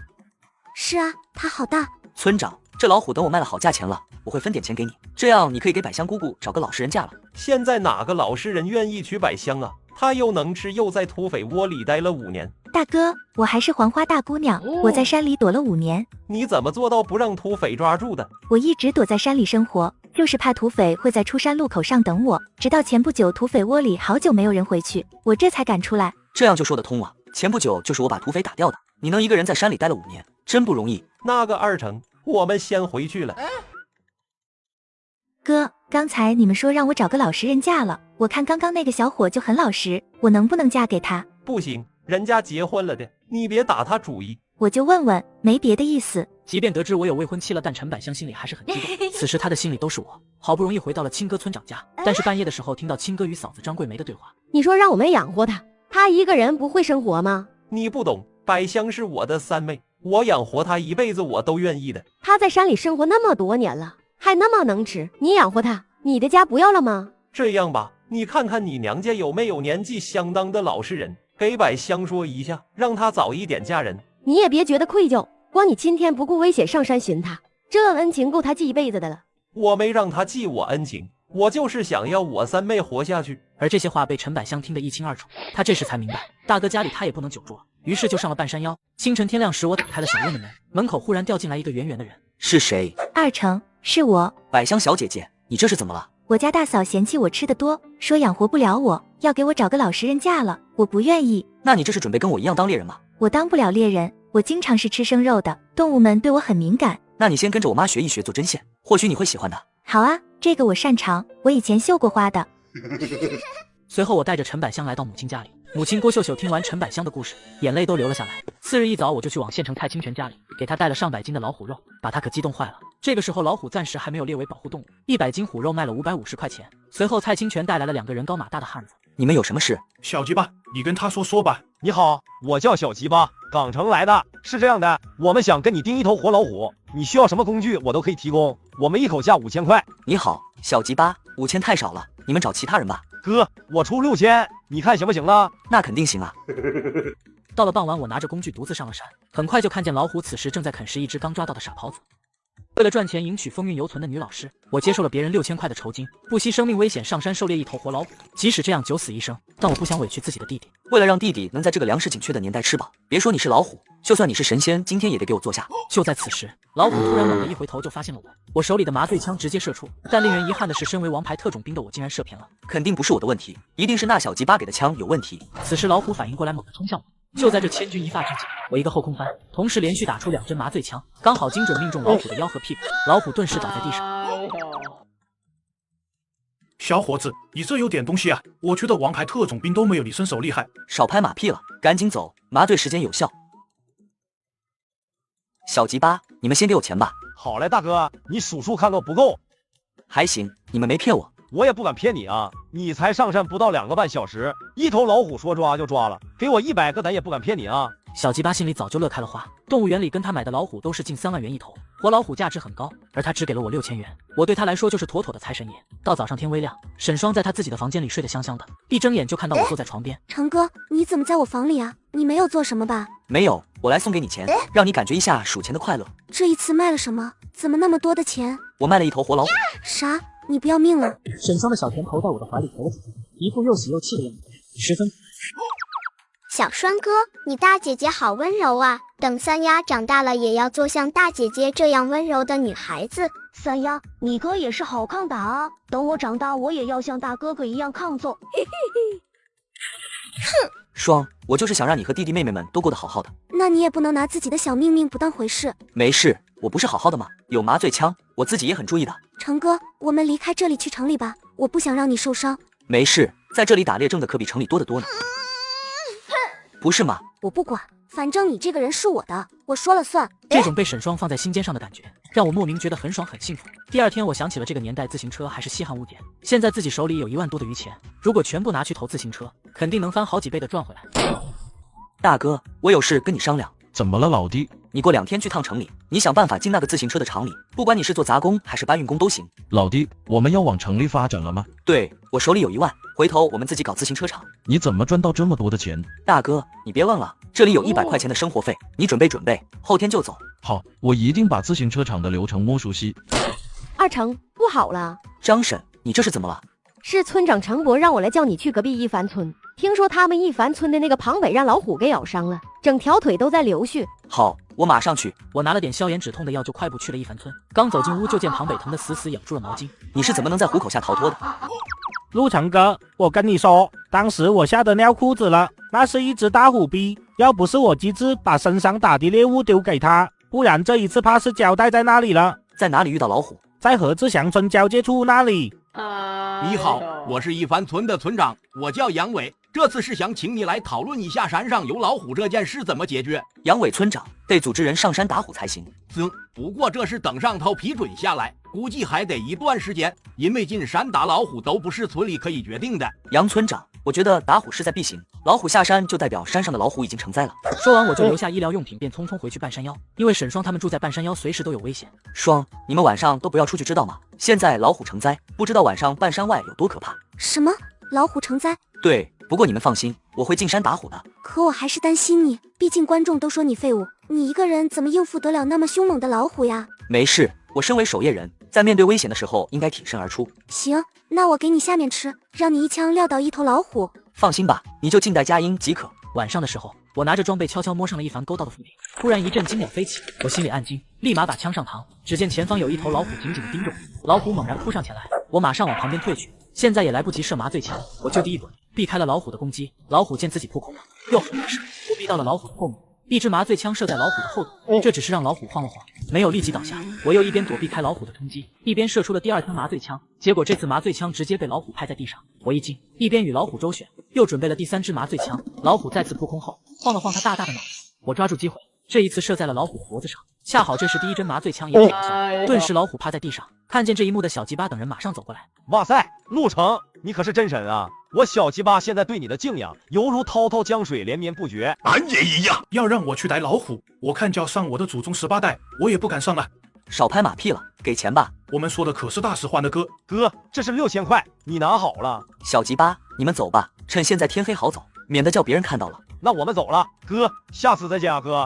是啊，它好大。村长，这老虎等我卖了好价钱了，我会分点钱给你，这样你可以给百香姑姑找个老实人嫁了。现在哪个老实人愿意娶百香啊？她又能吃，又在土匪窝里待了5年。大哥，我还是黄花大姑娘，我在山里躲了5年。你怎么做到不让土匪抓住的？我一直躲在山里生活，就是怕土匪会在出山路口上等我，直到前不久土匪窝里好久没有人回去，我这才敢出来。这样就说得通啊，前不久就是我把土匪打掉的，你能一个人在山里待了5年，真不容易。那个二成，我们先回去了。哥，刚才你们说让我找个老实人嫁了，我看刚刚那个小伙就很老实，我能不能嫁给他？不行，人家结婚了的，你别打他主意。我就问问，没别的意思。即便得知我有未婚妻了，但陈百香心里还是很激动。此时她的心里都是我。好不容易回到了亲哥村长家，但是半夜的时候听到亲哥与嫂子张桂梅的对话。你说让我们养活他，他一个人不会生活吗？你不懂，百香是我的三妹，我养活她一辈子我都愿意的。他在山里生活那么多年了，还那么能吃，你养活他，你的家不要了吗？这样吧，你看看你娘家有没有年纪相当的老实人，给百香说一下，让她早一点嫁人。你也别觉得愧疚，光你今天不顾危险上山寻他，这恩情够他记一辈子的了。我没让他记我恩情，我就是想要我三妹活下去。而这些话被陈百香听得一清二楚，他这时才明白，大哥家里他也不能久住了，于是就上了半山腰。清晨天亮时，我打开了小院的门，门口忽然掉进来一个圆圆的人。是谁？二成，是我。百香小姐姐，你这是怎么了？我家大嫂嫌弃我吃得多，说养活不了我，要给我找个老实人嫁了，我不愿意。那你这是准备跟我一样当猎人吗？我当不了猎人，我经常是吃生肉的，动物们对我很敏感。那你先跟着我妈学一学做针线，或许你会喜欢的。好啊，这个我擅长，我以前绣过花的。随后我带着陈百香来到母亲家里，母亲郭秀秀听完陈百香的故事，眼泪都流了下来。次日一早，我就去往县城蔡清泉家里，给他带了上百斤的老虎肉，把他可激动坏了。这个时候老虎暂时还没有列为保护动物，100斤虎肉卖了550块钱。随后蔡清泉带来了2个人高马大的汉子。你们有什么事？小鸡巴，你跟他说吧。你好，我叫小鸡巴，港城来的。是这样的，我们想跟你订一头活老虎，你需要什么工具我都可以提供，我们一口价5000块。你好，小鸡巴，5000太少了，你们找其他人吧。哥，我出6000，你看行不行呢？那肯定行啊。到了傍晚，我拿着工具独自上了山，很快就看见老虎此时正在啃食一只刚抓到的傻狍子。为了赚钱迎娶风韵犹存的女老师，我接受了别人6000块的酬金，不惜生命危险上山狩猎一头活老虎，即使这样九死一生，但我不想委屈自己的弟弟。为了让弟弟能在这个粮食紧缺的年代吃饱，别说你是老虎，就算你是神仙，今天也得给我坐下。就在此时，老虎突然猛地一回头就发现了我手里的麻醉枪直接射出，但令人遗憾的是，身为王牌特种兵的我竟然射偏了。肯定不是我的问题，一定是那小鸡巴给的枪有问题。此时老虎反应过来，猛地冲向我。就在这千钧一发之际，我一个后空翻，同时连续打出2针麻醉枪，刚好精准命中老虎的腰和屁股，老虎顿时倒在地上。小伙子，你这有点东西啊！我觉得王牌特种兵都没有你身手厉害。少拍马屁了，赶紧走，麻醉时间有效。小鸡巴，你们先给我钱吧。好嘞，大哥，你数数看够不够？还行，你们没骗我。我也不敢骗你啊！你才上山不到2个半小时，一头老虎说抓就抓了，给我100个咱也不敢骗你啊！小鸡巴心里早就乐开了花，动物园里跟他买的老虎都是近3万元一头，活老虎价值很高，而他只给了我6000元，我对他来说就是妥妥的财神爷。到早上天微亮，沈双在他自己的房间里睡得香香的，一睁眼就看到我坐在床边。成哥，你怎么在我房里啊？你没有做什么吧？没有，我来送给你钱，让你感觉一下数钱的快乐。这一次卖了什么？怎么那么多的钱？我卖了1头活老虎。啥？你不要命了？沈双的小甜头在我的怀里投了几次，一副又喜又气的样子，十分。小双哥，你大姐姐好温柔啊！等三丫长大了，也要做像大姐姐这样温柔的女孩子。三丫，你哥也是好抗打啊！等我长大，我也要像大哥哥一样抗揍。嘿嘿嘿。哼，双，我就是想让你和弟弟妹妹们都过得好好的。那你也不能拿自己的小命命不当回事。没事，我不是好好的吗？有麻醉枪，我自己也很注意的。成哥，我们离开这里去城里吧，我不想让你受伤。没事，在这里打猎挣的可比城里多得多呢。不是吗？我不管，反正你这个人是我的，我说了算。这种被沈双放在心尖上的感觉，让我莫名觉得很爽很幸福。第二天，我想起了这个年代自行车还是稀罕物件，现在自己手里有1万多的余钱，如果全部拿去投自行车，肯定能翻好几倍的赚回来。大哥，我有事跟你商量。怎么了，老弟？你过2天去趟城里，你想办法进那个自行车的厂里，不管你是做杂工还是搬运工都行。老弟，我们要往城里发展了吗？对，我手里有1万，回头我们自己搞自行车厂。你怎么赚到这么多的钱？大哥，你别忘了，这里有100块钱的生活费，你准备准备，后天就走。好，我一定把自行车厂的流程摸熟悉。二成，不好了！张婶，你这是怎么了？是村长程博让我来叫你去隔壁一凡村，听说他们一凡村的那个庞伟让老虎给咬伤了，整条腿都在流血。好，我马上去。我拿了点消炎止痛的药，就快步去了一凡村。刚走进屋，就见庞北疼得死死咬住了毛巾。你是怎么能在虎口下逃脱的？陆成哥，我跟你说，当时我吓得尿裤子了，那是一只大虎逼，要不是我机智把身上打的猎物丢给他，不然这一次怕是交代在那里了。在哪里遇到老虎？在何志祥村交界处那里。你好，我是一凡村的村长，我叫杨伟。这次是想请你来讨论一下山上有老虎这件事怎么解决。杨伟村长，得组织人上山打虎才行。行，不过这是等上头批准下来，估计还得一段时间，因为进山打老虎都不是村里可以决定的。杨村长，我觉得打虎势在必行，老虎下山就代表山上的老虎已经成灾了。说完我就留下医疗用品，便匆匆回去半山腰，因为沈双他们住在半山腰，随时都有危险。双，你们晚上都不要出去，知道吗？现在老虎成灾，不知道晚上半山外有多可怕。什么？老虎成灾？对，不过你们放心，我会进山打虎的。可我还是担心你，毕竟观众都说你废物，你一个人怎么应付得了那么凶猛的老虎呀？没事，我身为守夜人，在面对危险的时候应该挺身而出。行，那我给你下面吃，让你一枪撂倒1头老虎。放心吧，你就静待佳音即可。晚上的时候，我拿着装备悄悄摸上了一凡勾到的附近，突然一阵惊鸟飞起，我心里暗惊，立马把枪上膛。只见前方有1头老虎紧紧地盯着我，老虎猛然扑上前来，我马上往旁边退去。现在也来不及射麻醉枪，我就地一滚，避开了老虎的攻击。老虎见自己扑空了，又很没事，我避到了老虎的后面，一支麻醉枪射在老虎的后头，这只是让老虎晃了晃，没有立即倒下。我又一边躲避开老虎的冲击，一边射出了第2枪麻醉枪，结果这次麻醉枪直接被老虎拍在地上。我一惊，一边与老虎周旋，又准备了第3支麻醉枪。老虎再次扑空后，晃了晃它大大的脑袋，我抓住机会，这一次射在了老虎的脖子上，恰好这时第1针麻醉枪也挺有效，顿时老虎趴在地上。看见这一幕的小鸡巴等人马上走过来。哇塞，陆成，你可是真神啊！我小鸡巴现在对你的敬仰犹如滔滔江水连绵不绝。俺也一样。要让我去逮老虎，我看叫上我的祖宗18代，我也不敢上了。少拍马屁了，给钱吧。我们说的可是大实话的哥。哥，这是6000块，你拿好了。小鸡巴，你们走吧，趁现在天黑好走，免得叫别人看到了。那我们走了，哥，下次再见啊，哥。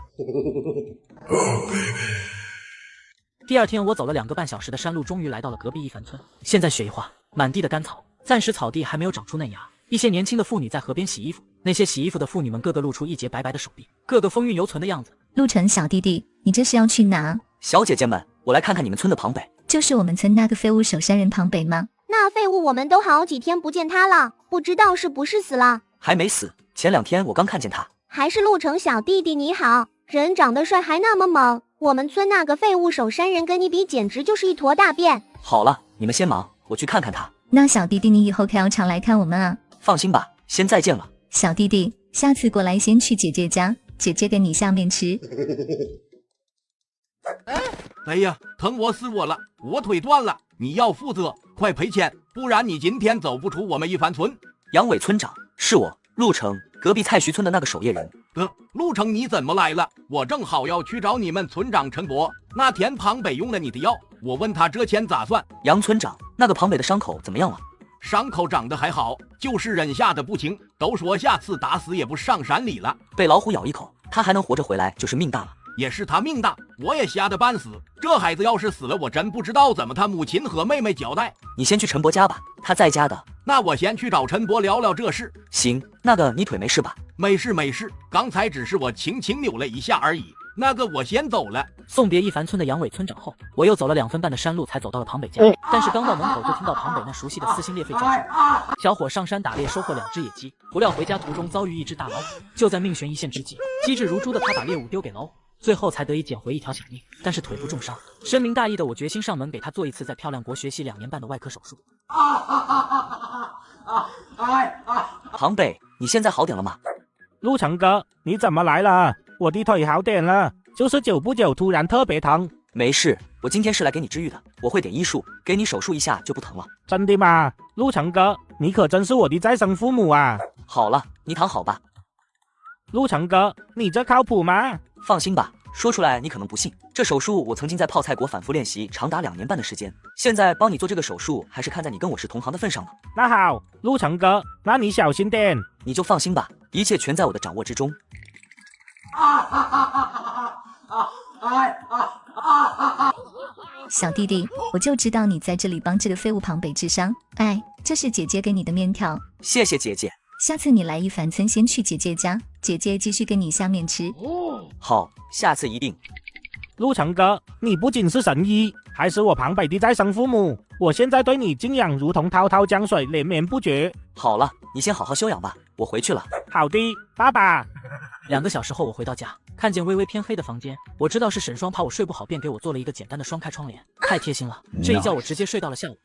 第2天，我走了2个半小时的山路，终于来到了隔壁一凡村。现在雪一化，满地的干草，暂时草地还没有长出嫩芽。一些年轻的妇女在河边洗衣服，那些洗衣服的妇女们个个露出一截白白的手臂，个个风韵犹存的样子。陆城小弟弟，你这是要去哪？小姐姐们，我来看看你们村的庞北。就是我们村那个废物手山人庞北吗？那废物我们都好几天不见他了，不知道是不是死了？还没死，前2天我刚看见他。还是陆城小弟弟你好，人长得帅还那么猛，我们村那个废物手山人跟你比简直就是一坨大便。好了，你们先忙，我去看看他。那小弟弟你以后可要常来看我们啊。放心吧，先再见了。小弟弟，下次过来先去姐姐家，姐姐给你下面吃。哎呀，疼我死我了，我腿断了，你要负责，快赔钱，不然你今天走不出我们一帆村。杨伟村长，是我，陆城，隔壁蔡徐村的那个守夜人。陆城你怎么来了？我正好要去找你们村长陈伯，那天庞北用了你的药，我问他这钱咋算。杨村长，那个庞北的伤口怎么样了？伤口长得还好，就是忍下的不轻，都说下次打死也不上山里了。被老虎咬一口，他还能活着回来，就是命大了。也是他命大，我也吓得半死。这孩子要是死了，我真不知道怎么他母亲和妹妹交代。你先去陈伯家吧，他在家的。那我先去找陈伯聊聊这事。行，那个你腿没事吧？没事没事，刚才只是我轻轻扭了一下而已。那个我先走了。送别一帆村的杨伟村长后，我又走了2分半的山路才走到了庞北家。但是刚到门口就听到庞北那熟悉的撕心裂肺叫声。小伙上山打猎收获2只野鸡，不料回家途中遭遇一只大老虎。就在命悬一线之际，机智如猪的他把猎物丢给老虎，最后才得以捡回一条小命，但是腿部重伤。深明大义的我决心上门给他做一次在漂亮国学习2年半的外科手术。庞北，你现在好点了吗？陆城哥，你怎么来了？我的腿好点了，就是久不久突然特别疼。没事，我今天是来给你治愈的，我会点医术，给你手术一下就不疼了。真的吗？陆城哥，你可真是我的再生父母啊！好了，你躺好吧。陆城哥，你这靠谱吗？放心吧，说出来你可能不信，这手术我曾经在泡菜国反复练习长达2年半的时间，现在帮你做这个手术，还是看在你跟我是同行的份上呢。那好，陆城哥，那你小心点。你就放心吧，一切全在我的掌握之中。小弟弟，我就知道你在这里帮这个废物庞北治伤。哎，这是姐姐给你的面条。谢谢姐姐。下次你来一帆村先去姐姐家，姐姐继续给你下面吃。好，下次一定。陆城哥，你不仅是神医，还是我庞北的再生父母，我现在对你敬仰如同滔滔江水，连绵不绝。好了，你先好好休养吧，我回去了。好的，爸爸。2个小时后我回到家，看见微微偏黑的房间，我知道是沈双怕我睡不好，便给我做了一个简单的双开窗帘，太贴心了。这一觉我直接睡到了下午。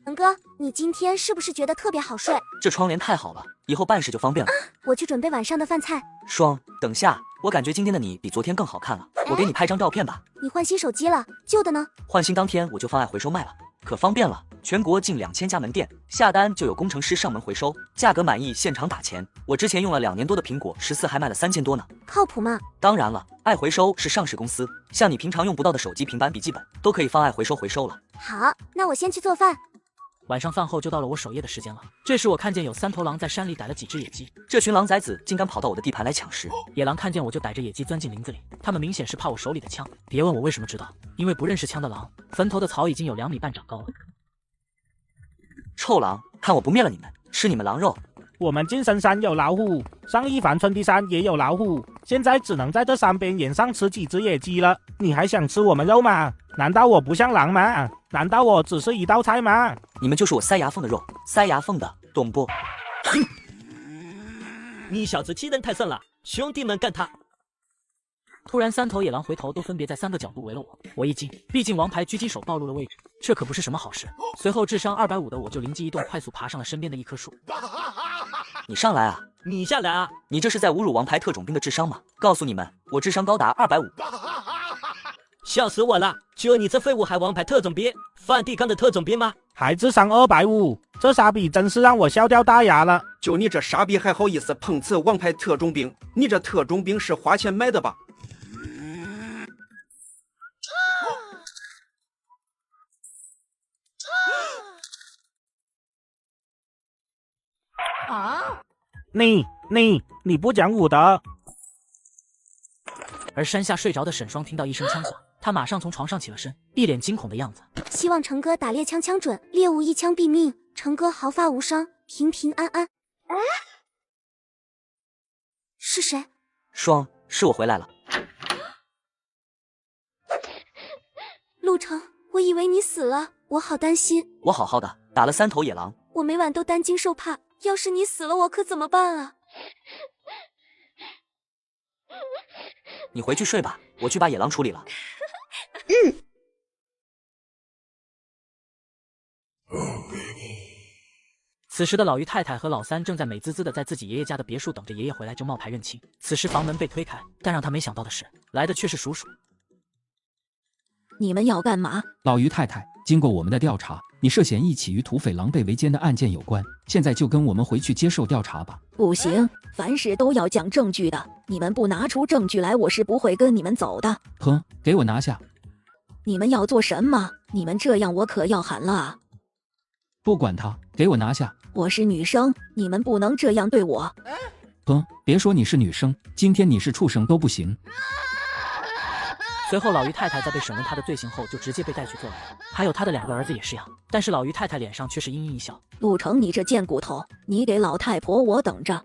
文哥，你今天是不是觉得特别好睡？这窗帘太好了，以后办事就方便了。我去准备晚上的饭菜。双，等下，我感觉今天的你比昨天更好看了，我给你拍张照片吧。你换新手机了，旧的呢？换新当天我就放爱回收卖了，可方便了。全国近2000家门店，下单就有工程师上门回收，价格满意现场打钱。我之前用了2年多的苹果14还卖了3000多呢。靠谱吗？当然了，爱回收是上市公司，像你平常用不到的手机、平板、笔记本都可以放爱回收回收了。好，那我先去做饭。晚上饭后就到了我守夜的时间了。这时我看见有3头狼在山里逮了几只野鸡，这群狼崽子竟敢跑到我的地盘来抢食。野狼看见我就逮着野鸡钻进林子里，他们明显是怕我手里的枪。别问我为什么知道，因为不认识枪的狼，坟头的草已经有2米半长高了。臭狼，看我不灭了你们，吃你们狼肉！我们进深山有老虎，上一帆村的山也有老虎，现在只能在这山边沿上吃几只野鸡了。你还想吃我们肉吗？难道我不像狼吗？难道我只是一道菜吗？你们就是我塞牙缝的肉，塞牙缝的，懂不？你小子欺人太甚了，兄弟们干他！突然3头野狼回头都分别在3个角度围了我，我一惊，毕竟王牌狙击手暴露了位置，这可不是什么好事。随后智商250的我就灵机一动，快速爬上了身边的一棵树。你上来啊！你下来啊！你这是在侮辱王牌特种兵的智商吗？告诉你们，我智商高达250。笑死我了！就你这废物还王牌特种兵，梵蒂冈的特种兵吗？还智商250，这傻逼真是让我笑掉大牙了。就你这傻逼还好意思碰瓷王牌特种兵？你这特种兵是花钱买的吧？你不讲武德！而山下睡着的沈双听到一声枪响，他马上从床上起了身，一脸惊恐的样子。希望成哥打猎枪枪准，猎物一枪毙命，成哥毫发无伤，平平安安。是谁？双，是我回来了。陆成，我以为你死了，我好担心。我好好的，打了3头野狼。我每晚都担惊受怕，要是你死了，我可怎么办啊？你回去睡吧，我去把野狼处理了。此时的老于太太和老三正在美滋滋的在自己爷爷家的别墅等着爷爷回来争冒牌认亲。此时房门被推开，但让他没想到的是，来的却是叔叔。你们要干嘛？老于太太，经过我们的调查，你涉嫌一起与土匪狼狈为奸的案件有关，现在就跟我们回去接受调查吧。不行，凡事都要讲证据的，你们不拿出证据来，我是不会跟你们走的。哼，给我拿下！你们要做什么？你们这样我可要喊了啊！不管他，给我拿下！我是女生，你们不能这样对我。哼，别说你是女生，今天你是畜生都不行。随后老于太太在被审问她的罪行后，就直接被带去坐牢，还有她的2个儿子也是样。但是老于太太脸上却是阴阴一笑。陆成，你这贱骨头，你给老太婆我等着。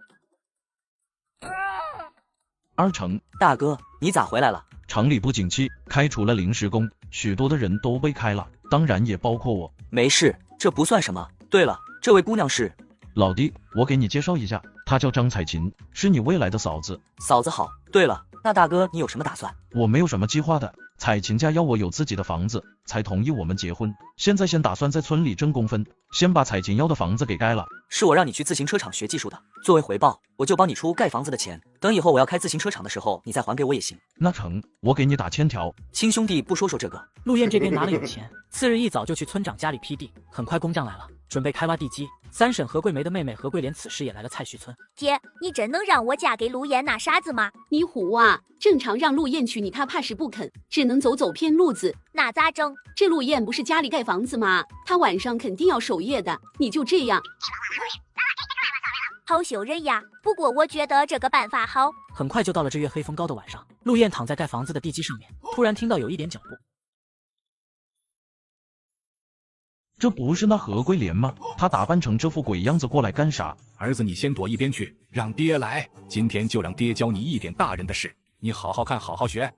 二成，大哥，你咋回来了？厂里不景气，开除了临时工，许多的人都被开了，当然也包括我。没事，这不算什么。对了，这位姑娘是？老弟，我给你介绍一下，她叫张彩琴，是你未来的嫂子。嫂子好。对了，那大哥你有什么打算？我没有什么计划的，彩琴家要我有自己的房子，才同意我们结婚。现在先打算在村里挣工分，先把彩琴要的房子给盖了。是我让你去自行车厂学技术的，作为回报，我就帮你出盖房子的钱。等以后我要开自行车厂的时候，你再还给我也行。那成，我给你打欠条。亲兄弟不说说这个。陆燕这边拿了有钱，次日一早就去村长家里批地。很快工匠来了，准备开挖地基。三婶何桂梅的妹妹何桂莲此时也来了蔡徐村。姐，你真能让我嫁给陆燕那傻子吗？你虎啊！正常让陆燕娶你，她怕是不肯，只能走偏路子。那咋整？这陆燕不是家里盖房子吗？她晚上肯定要守夜的，你就这样。好羞人呀！不过我觉得这个办法好。很快就到了这月黑风高的晚上，陆燕躺在盖房子的地基上面，突然听到有一点脚步。这不是那何桂莲吗？她打扮成这副鬼样子过来干啥？儿子，你先躲一边去，让爹来。今天就让爹教你一点大人的事，你好好看，好好学。